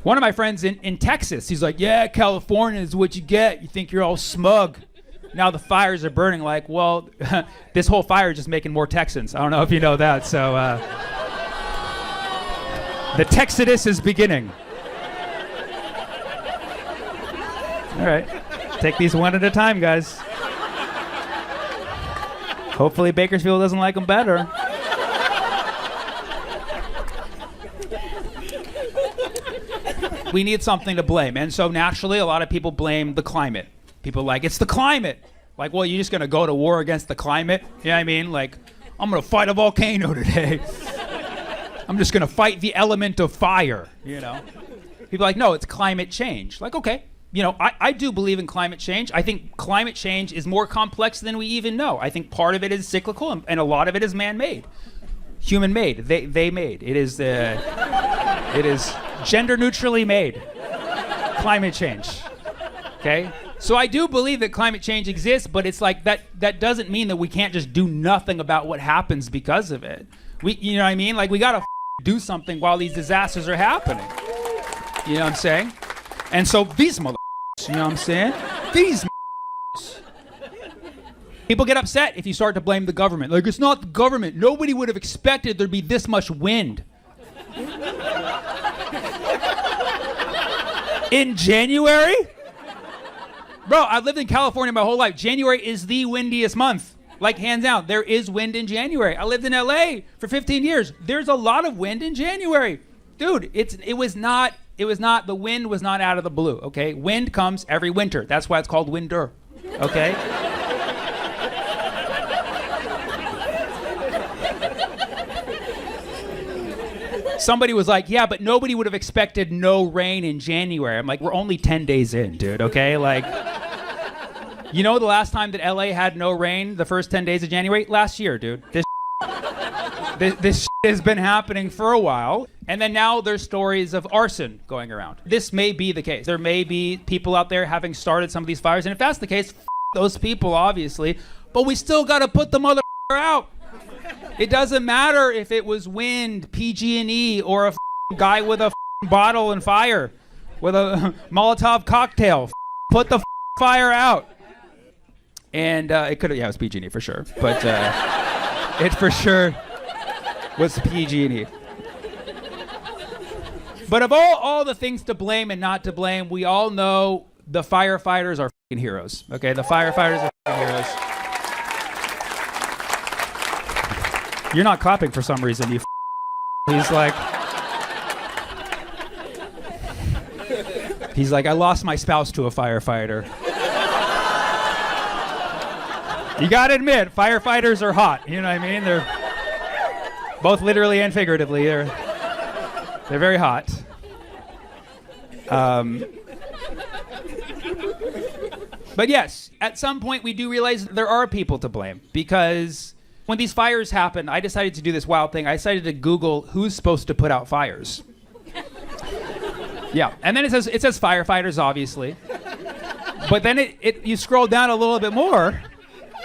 one of my friends in Texas, he's like, yeah, California is what you get. You think you're all smug. Now the fires are burning. Like, well, this whole fire is just making more Texans. I don't know if you know that. So the Texodus is beginning. All right. Take these one at a time, guys. Hopefully Bakersfield doesn't like them better. We need something to blame. And so naturally, a lot of people blame the climate. People are like, it's the climate. Like, well, you're just going to go to war against the climate? You know what I mean? Like, I'm going to fight a volcano today. I'm just going to fight the element of fire, you know? People are like, no, it's climate change. Like, okay, I do believe in climate change. I think climate change is more complex than we even know. I think part of it is cyclical and a lot of it is man-made, human-made. They made. It is gender-neutrally made. Climate change. Okay? So I do believe that climate change exists, but it's like that doesn't mean that we can't just do nothing about what happens because of it. You know what I mean? Like, we gotta do something while these disasters are happening. You know what I'm saying? And so these mother, you know what I'm saying? These people get upset if you start to blame the government. Like, it's not the government. Nobody would have expected there'd be this much wind. In January? Bro, I've lived in California my whole life. January is the windiest month. Like, hands down, there is wind in January. I lived in LA for 15 years. There's a lot of wind in January. Dude, the wind was not out of the blue, okay? Wind comes every winter. That's why it's called winter, okay? Somebody was like, yeah, but nobody would have expected no rain in January. I'm like, we're only 10 days in, dude, okay? Like, you know the last time that LA had no rain, the first 10 days of January? Last year, dude. This has been happening for a while. And then now there's stories of arson going around. This may be the case. There may be people out there having started some of these fires. And if that's the case, those people, obviously. But we still got to put the mother out. It doesn't matter if it was wind, PG&E, or a guy with a bottle and fire, with a Molotov cocktail. Put the fire out. And it could have, yeah, it was PG&E for sure. But it for sure was PG&E. But of all the things to blame and not to blame, we all know the firefighters are f***ing heroes. Okay, the firefighters are f***ing heroes. You're not clapping for some reason, you He's like, I lost my spouse to a firefighter. You gotta admit, firefighters are hot. You know what I mean? They're both literally and figuratively. They're very hot. But yes, at some point we do realize there are people to blame, because when these fires happened, I decided to do this wild thing. I decided to Google who's supposed to put out fires. Yeah, and then it says firefighters, obviously. But then you scroll down a little bit more,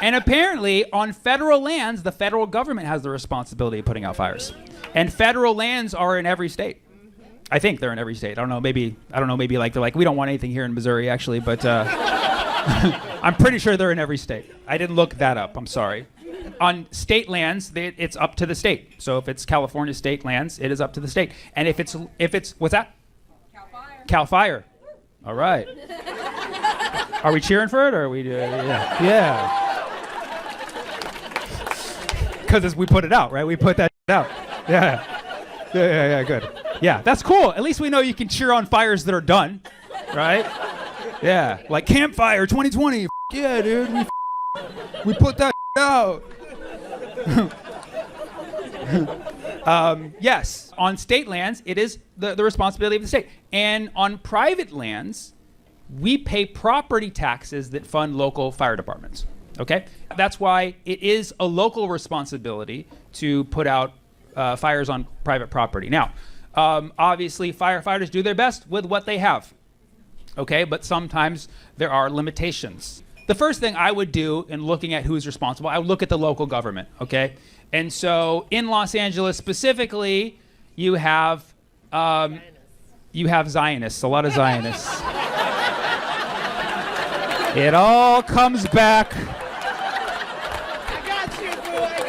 and apparently on federal lands, the federal government has the responsibility of putting out fires. And federal lands are in every state. I think they're in every state. I don't know, maybe like they're like, we don't want anything here in Missouri, actually, but I'm pretty sure they're in every state. I didn't look that up, I'm sorry. On state lands, it's up to the state. So if it's California state lands, it is up to the state. And if it's what's that? Cal Fire. All right. Are we cheering for it, or are we? Yeah. Because we put it out, right? We put that out. Yeah. Good. Yeah, that's cool. At least we know you can cheer on fires that are done, right? Yeah. Like Campfire 2020. Yeah, dude. We put that out. Yes, on state lands, it is the responsibility of the state. And on private lands, we pay property taxes that fund local fire departments. Okay? That's why it is a local responsibility to put out fires on private property. Now, obviously, firefighters do their best with what they have. Okay? But sometimes there are limitations. The first thing I would do in looking at who's responsible, I would look at the local government, okay? And so in Los Angeles specifically, you have Zionists, a lot of Zionists. It all comes back. I got you, boo, I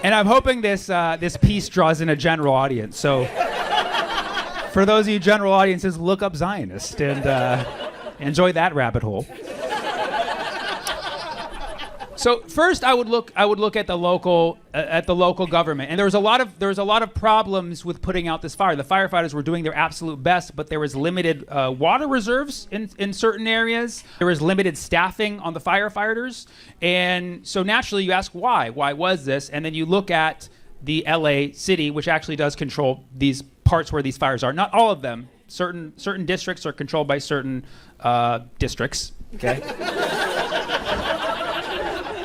And I'm hoping this piece draws in a general audience. So for those of you general audiences, look up Zionist and enjoy that rabbit hole. So first, I would look at the local government, and there was a lot of problems with putting out this fire. The firefighters were doing their absolute best, but there was limited water reserves in certain areas. There was limited staffing on the firefighters, and so naturally you ask why? Why was this? And then you look at the LA city, which actually does control these parts where these fires are. Not all of them. Certain districts are controlled by certain districts. Okay.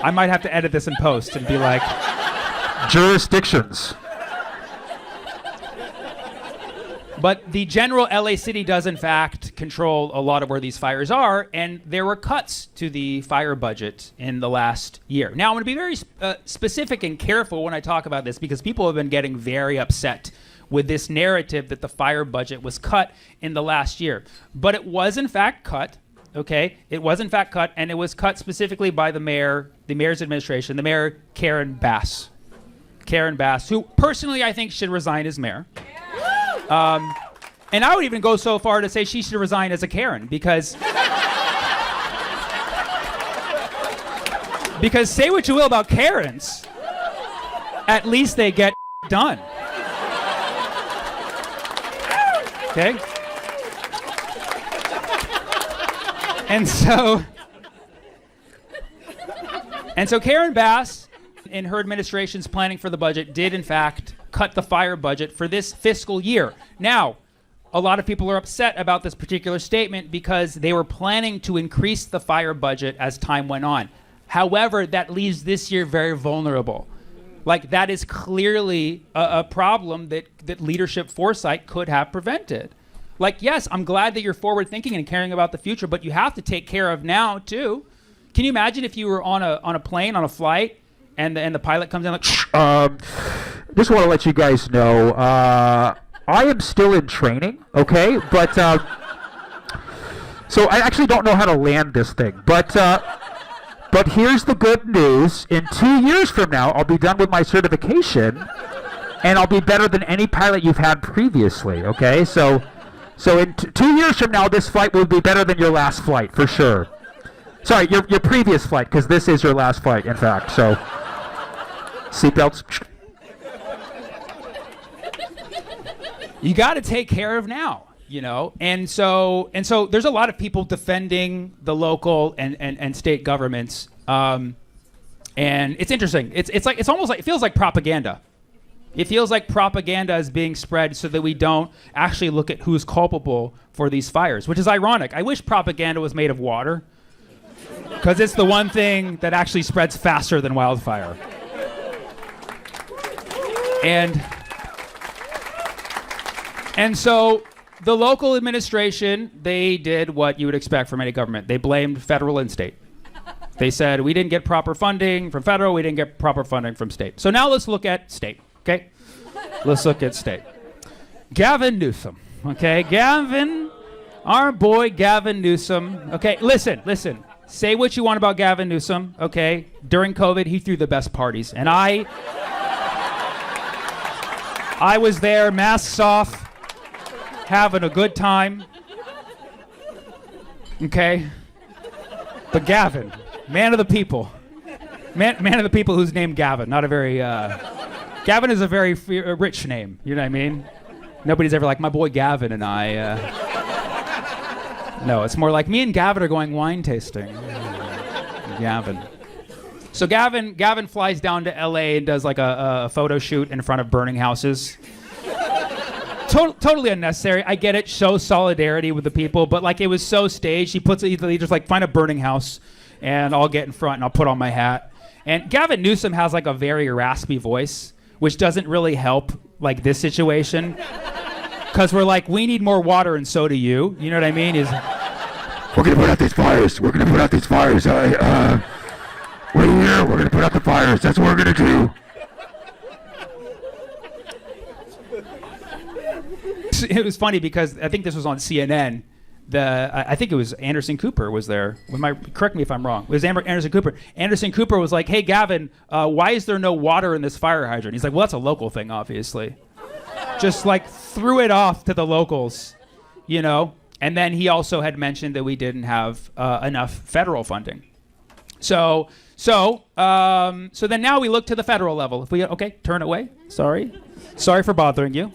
I might have to edit this in post and be like, jurisdictions. But the general LA city does in fact control a lot of where these fires are, and there were cuts to the fire budget in the last year. Now I'm going to be very specific and careful when I talk about this, because people have been getting very upset with this narrative that the fire budget was cut in the last year. But it was in fact cut. Okay, it was in fact cut, and it was cut specifically by the mayor's administration, the mayor Karen Bass, who personally I think should resign as mayor. And I would even go so far to say she should resign as a Karen, because say what you will about Karens, at least they get done. Okay. And so Karen Bass, in her administration's planning for the budget, did in fact cut the fire budget for this fiscal year. Now, a lot of people are upset about this particular statement because they were planning to increase the fire budget as time went on. However, that leaves this year very vulnerable. Like, that is clearly a problem that leadership foresight could have prevented. Like, yes, I'm glad that you're forward thinking and caring about the future, but you have to take care of now too. Can you imagine if you were on a plane, on a flight, and the pilot comes in like, Just want to let you guys know, I am still in training, okay? But, so I actually don't know how to land this thing. But here's the good news. In 2 years from now, I'll be done with my certification, and I'll be better than any pilot you've had previously, okay? So in 2 years from now, this flight will be better than your last flight, for sure. Sorry, your previous flight, because this is your last flight, in fact. So, seatbelts. you got to take care of now, you know? And so there's a lot of people defending the local and state governments. And it's interesting. It's almost like, it feels like propaganda. It feels like propaganda is being spread so that we don't actually look at who's culpable for these fires, which is ironic. I wish propaganda was made of water, because it's the one thing that actually spreads faster than wildfire. And so the local administration, they did what you would expect from any government. They blamed federal and state. They said, we didn't get proper funding from federal, we didn't get proper funding from state. So now let's look at state, okay? Let's look at state. Gavin Newsom, okay? Gavin, our boy Gavin Newsom, okay? Listen. Say what you want about Gavin Newsom, okay? During COVID, he threw the best parties. And I was there, masks off, having a good time, okay? But Gavin, man of the people. Man of the people who's named Gavin, not a very, Gavin is a very rich name, you know what I mean? Nobody's ever like, my boy Gavin and I, no, it's more like me and Gavin are going wine tasting. Gavin. So Gavin flies down to LA and does like a photo shoot in front of burning houses. Totally unnecessary. I get it. Show solidarity with the people, but like it was so staged. He just like, find a burning house and I'll get in front and I'll put on my hat. And Gavin Newsom has like a very raspy voice, which doesn't really help like this situation. Because we're like, we need more water and so do you. You know what I mean? We're going to put out these fires. We're going to put out these fires. We're here. We're going to put out the fires. That's what we're going to do. It was funny because I think this was on CNN. I think it was Anderson Cooper was there. Correct me if I'm wrong. It was Anderson Cooper. Anderson Cooper was like, hey, Gavin, why is there no water in this fire hydrant? He's like, well, that's a local thing, obviously. Just like threw it off to the locals, you know? And then he also had mentioned that we didn't have enough federal funding. So So then now we look to the federal level. If we, okay, turn away. Sorry for bothering you.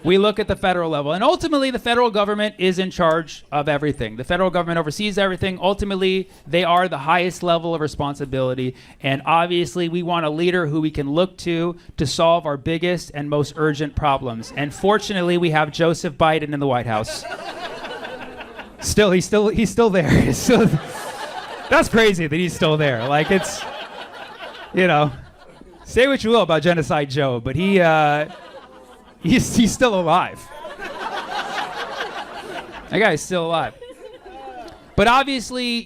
We look at the federal level, and ultimately the federal government is in charge of everything. The federal government oversees everything. Ultimately, they are the highest level of responsibility, and obviously we want a leader who we can look to solve our biggest and most urgent problems. And fortunately, we have Joseph Biden in the White House. He's still there. That's crazy that he's still there. Like, it's, say what you will about Genocide Joe, but he's still alive. That guy's still alive. But obviously,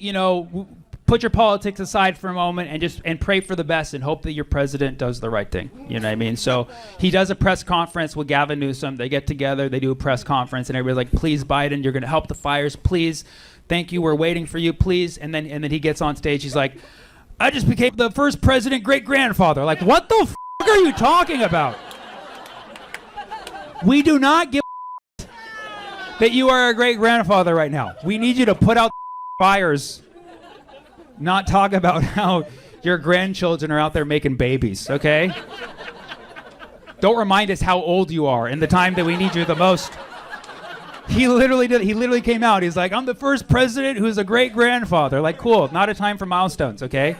put your politics aside for a moment and pray for the best and hope that your president does the right thing. You know what I mean? So he does a press conference with Gavin Newsom. They get together, they do a press conference, and everybody's like, please, Biden, you're going to help the fires. Please. Thank you. We're waiting for you. Please. And then he gets on stage. He's like, I just became the first president great-grandfather. Like, what the are you talking about? We do not give that you are a great-grandfather right now. We need you to put out fires, not talk about how your grandchildren are out there making babies, okay? Don't remind us how old you are in the time that we need you the most. He literally did. He literally came out. He's like, I'm the first president who's a great-grandfather. Like, cool. Not a time for milestones, okay?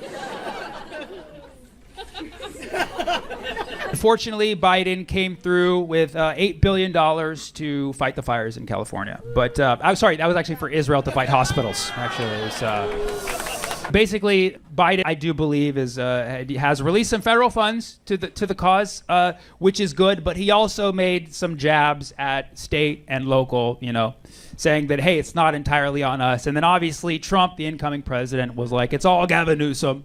Fortunately, Biden came through with $8 billion to fight the fires in California. But I'm sorry, that was actually for Israel to fight hospitals. Actually, it was, basically, Biden, I do believe, has released some federal funds to the cause, which is good. But he also made some jabs at state and local, saying that, hey, it's not entirely on us. And then obviously Trump, the incoming president, was like, it's all Gavin Newsom.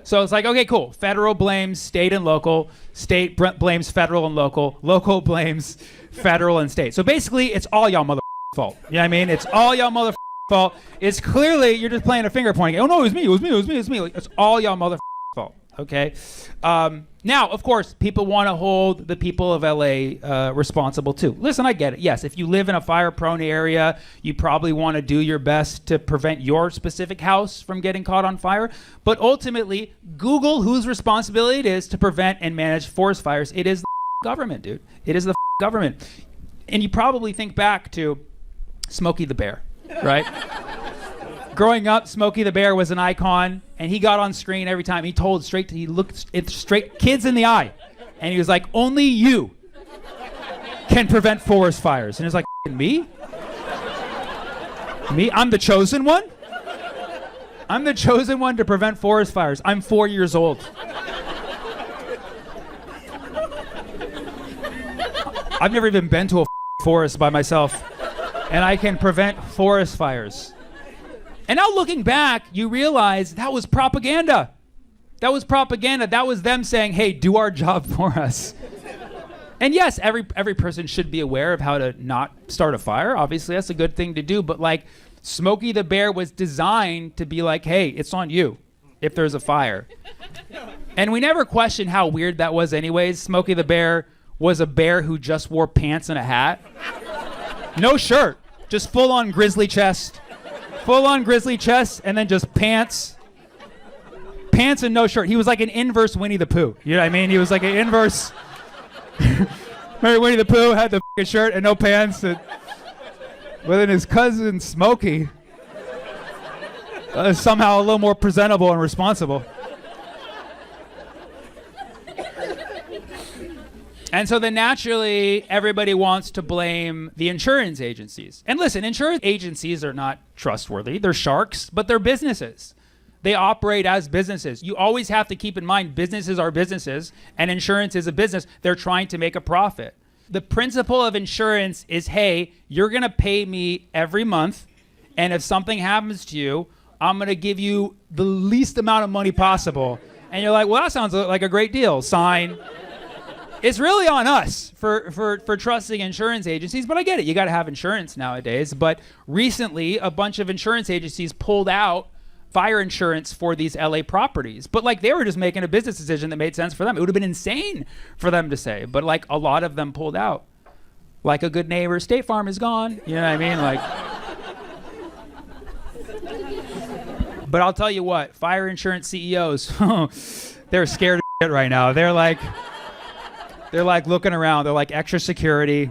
So it's like, okay, cool. Federal blames state and local. State blames federal and local. Local blames federal and state. So basically, it's all y'all mother fault. You know what I mean? It's all y'all mother fault. It's clearly you're just playing a finger pointing. Oh no, it was me. Like, it's all y'all mother fault. Okay. Now, of course, people want to hold the people of LA responsible too. Listen, I get it. Yes, if you live in a fire-prone area, you probably want to do your best to prevent your specific house from getting caught on fire. But ultimately, Google whose responsibility it is to prevent and manage forest fires. It is the government, dude. It is the government. And you probably think back to Smokey the Bear, right? Growing up, Smokey the Bear was an icon, and he got on screen every time. He looked straight kids in the eye, and he was like, only you can prevent forest fires. And it's like, me? Me? I'm the chosen one? I'm the chosen one to prevent forest fires. I'm 4 years old. I've never even been to a forest by myself, and I can prevent forest fires. And now looking back, you realize that was propaganda. That was propaganda. That was them saying, hey, do our job for us. And yes, every person should be aware of how to not start a fire. Obviously, that's a good thing to do. But like, Smokey the Bear was designed to be like, hey, it's on you if there's a fire. And we never questioned how weird that was anyways. Smokey the Bear was a bear who just wore pants and a hat. No shirt, just full-on grizzly chest. Full-on grizzly chest, and then just pants and no shirt. He was like an inverse Winnie the Pooh. You know what I mean? He was like an inverse. Remember Winnie the Pooh had the f***ing shirt and no pants? But then his cousin Smokey is somehow a little more presentable and responsible. And so then naturally, everybody wants to blame the insurance agencies. And listen, insurance agencies are not trustworthy. They're sharks, but they're businesses. They operate as businesses. You always have to keep in mind businesses are businesses, and insurance is a business. They're trying to make a profit. The principle of insurance is, hey, you're going to pay me every month, and if something happens to you, I'm going to give you the least amount of money possible. And you're like, well, that sounds like a great deal. Sign. It's really on us for trusting insurance agencies, but I get it. You got to have insurance nowadays. But recently, a bunch of insurance agencies pulled out fire insurance for these LA properties. But like, they were just making a business decision that made sense for them. It would have been insane for them to say. But like, a lot of them pulled out. Like a good neighbor, State Farm is gone. You know what I mean? Like. But I'll tell you what, fire insurance CEOs, they're scared of shit right now. They're like looking around. They're like extra security.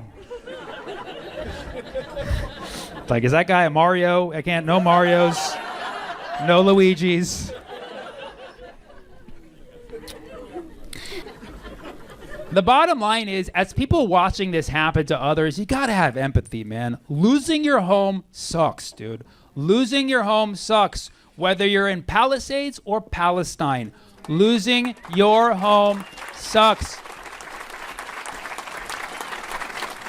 Like, is that guy a Mario? No Marios, no Luigis. The bottom line is, as people watching this happen to others, you gotta have empathy, man. Losing your home sucks, dude. Losing your home sucks. Whether you're in Palisades or Palestine, losing your home sucks.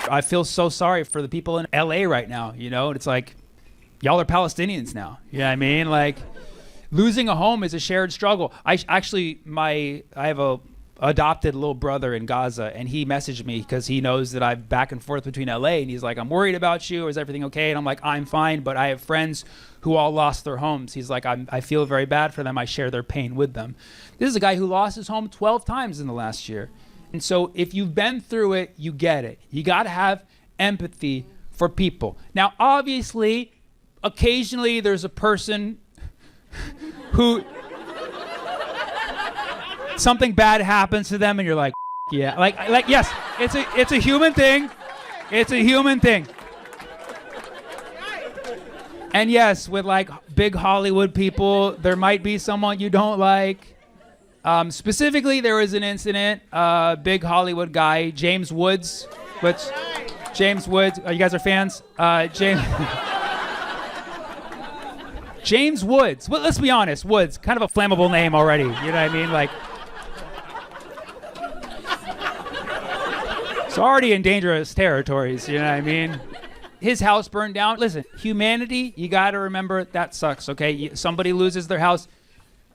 I feel so sorry for the people in LA right now, you know? It's like, y'all are Palestinians now. You know what I mean? Like, losing a home is a shared struggle. I have a adopted little brother in Gaza, and he messaged me because he knows that I'm back and forth between LA, and he's like, I'm worried about you. Is everything okay? And I'm like, I'm fine, but I have friends who all lost their homes. He's like, I feel very bad for them. I share their pain with them. This is a guy who lost his home 12 times in the last year. And so if you've been through it, you get it. You got to have empathy for people. Now, obviously, occasionally there's a person who something bad happens to them and you're like, yeah, like yes, it's a human thing. It's a human thing. And yes, with like big Hollywood people, there might be someone you don't like. Specifically, there was an incident, big Hollywood guy, James Woods, James Woods, you guys are fans? James Woods, well, let's be honest, Woods, kind of a flammable name already, you know what I mean? Like, it's already in dangerous territories, you know what I mean? His house burned down. Listen, humanity, you got to remember that sucks, okay? Somebody loses their house.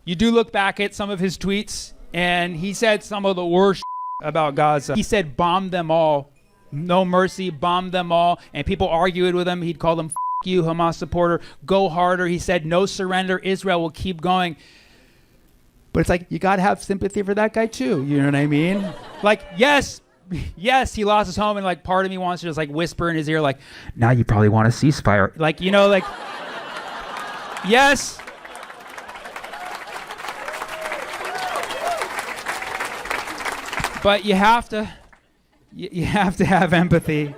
You do look back at some of his tweets, and he said some of the worst about Gaza. He said, bomb them all. No mercy, bomb them all. And people argued with him. He'd call them, you, Hamas supporter. Go harder. He said, no surrender. Israel will keep going. But it's like, you got to have sympathy for that guy too. You know what I mean? Like, yes, he lost his home, and like part of me wants to just like whisper in his ear, like, now you probably want a ceasefire. Like, you know, like, yes. But you have to have empathy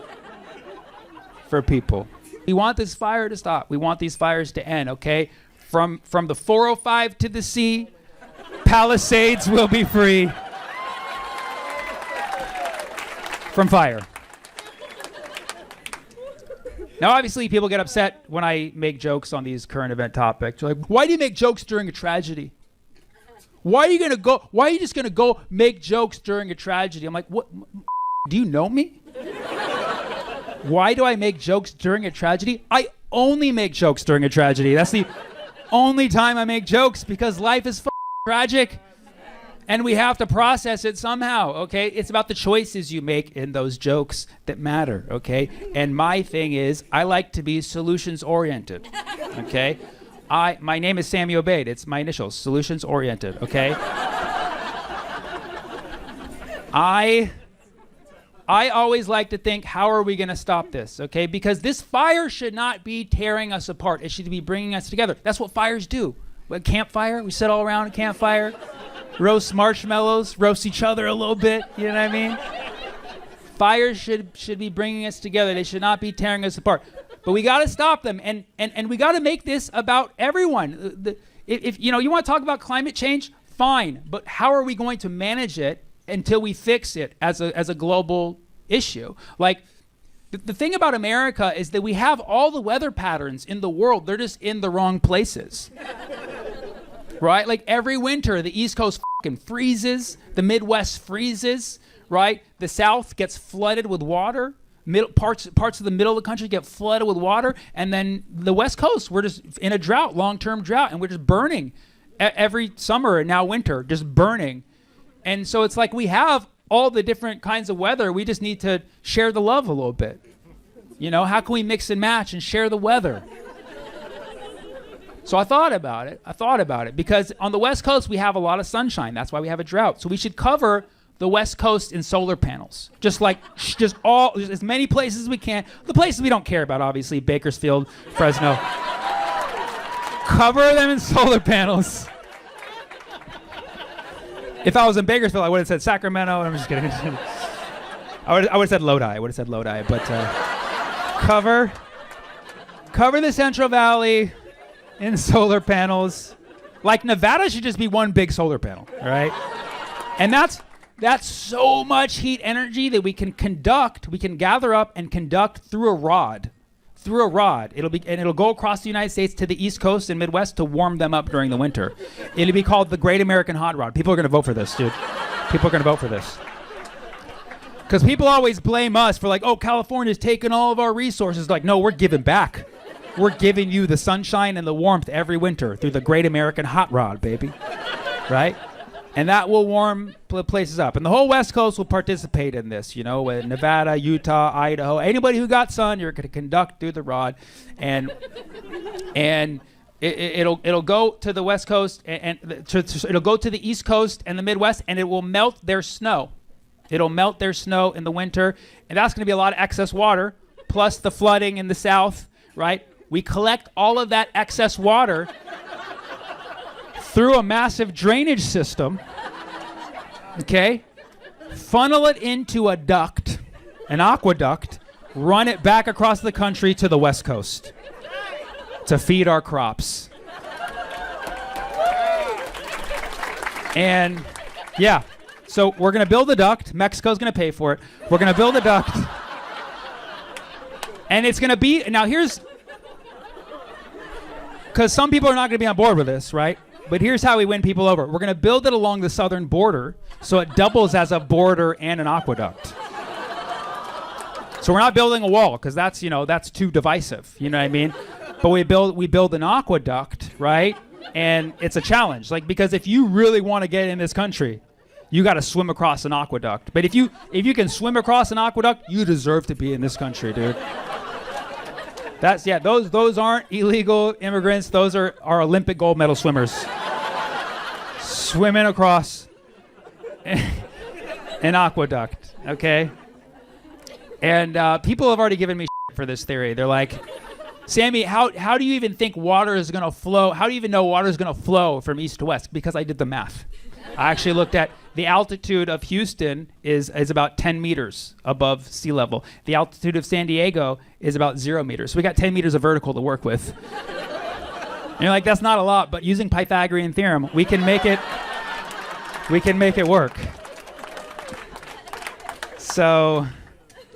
for people. We want this fire to stop. We want these fires to end, okay? From the 405 to the sea, Palisades will be free from fire. Now, obviously, people get upset when I make jokes on these current event topics. They're like, why do you make jokes during a tragedy? Why are you just gonna go make jokes during a tragedy? I'm like, what? Do you know me? Why do I make jokes during a tragedy? I only make jokes during a tragedy. That's the only time I make jokes, because life is tragic and we have to process it somehow, okay? It's about the choices you make in those jokes that matter, okay? And my thing is, I like to be solutions oriented, okay? My name is Sammy Obeid. It's my initials, solutions oriented, okay? I always like to think, how are we gonna stop this, okay? Because this fire should not be tearing us apart. It should be bringing us together. That's what fires do. Like campfire, we sit all around a campfire, roast marshmallows, roast each other a little bit, you know what I mean? Fires should be bringing us together. They should not be tearing us apart. But we gotta stop them, and we gotta make this about everyone. If you know, you wanna talk about climate change, fine, but how are we going to manage it until we fix it as a global issue? Like, the thing about America is that we have all the weather patterns in the world. They're just in the wrong places. Right? Like every winter, the East Coast fucking freezes, the Midwest freezes, right? The South gets flooded with water. Parts of the middle of the country get flooded with water, and then the West Coast, we're just in a drought, long-term drought, and we're just burning every summer and now winter, just burning. And so it's like we have all the different kinds of weather. We just need to share the love a little bit. You know, how can we mix and match and share the weather? So I thought about it because on the West Coast, we have a lot of sunshine. That's why we have a drought. So we should cover the West Coast in solar panels. Just as many places as we can. The places we don't care about, obviously, Bakersfield, Fresno. Cover them in solar panels. If I was in Bakersfield, I would have said Sacramento. I'm just kidding. I would have said Lodi. But cover the Central Valley in solar panels. Like Nevada should just be one big solar panel, all right? And that's so much heat energy that we can gather up and conduct through a rod. It'll go across the United States to the East Coast and Midwest to warm them up during the winter. It'll be called the Great American Hot Rod. People are going to vote for this, dude. People are going to vote for this. Because people always blame us for like, oh, California's taking all of our resources. Like, no, we're giving back. We're giving you the sunshine and the warmth every winter through the Great American Hot Rod, baby. Right? And that will warm places up. And the whole West Coast will participate in this, you know, Nevada, Utah, Idaho. Anybody who got sun, you're going to conduct through the rod. And it'll go to the West Coast, and it'll go to the East Coast and the Midwest, and it will melt their snow. It'll melt their snow in the winter, and that's going to be a lot of excess water, plus the flooding in the South, right? We collect all of that excess water through a massive drainage system, okay? Funnel it into a duct, an aqueduct, run it back across the country to the West Coast to feed our crops. And yeah, so we're gonna build a duct. Mexico's gonna pay for it. We're gonna build a duct. And it's gonna be, now here's, because some people are not gonna be on board with this, right? But here's how we win people over. We're going to build it along the southern border so it doubles as a border and an aqueduct. So we're not building a wall because that's, you know, that's too divisive. You know what I mean? But we build an aqueduct, right? And it's a challenge. Like, because if you really want to get in this country, you got to swim across an aqueduct. But if you can swim across an aqueduct, you deserve to be in this country, dude. That's, yeah, those aren't illegal immigrants. Those are our Olympic gold medal swimmers. Swimming across an aqueduct, okay? And people have already given me shit for this theory. They're like, Sammy, how do you even think water is going to flow? How do you even know water is going to flow from east to west? Because I did the math. I actually looked at the altitude of Houston is about 10 meters above sea level. The altitude of San Diego is about 0 meters. So we got 10 meters of vertical to work with. And you're like, that's not a lot, but using Pythagorean theorem, we can make it work. So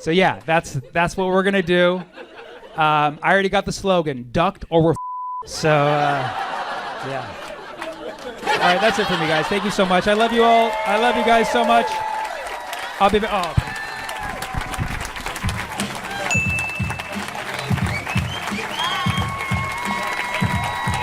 yeah, that's what we're gonna do. I already got the slogan, duct or we're so yeah. All right, that's it for me, guys. Thank you so much. I love you all. I love you guys so much. I'll be back. Oh.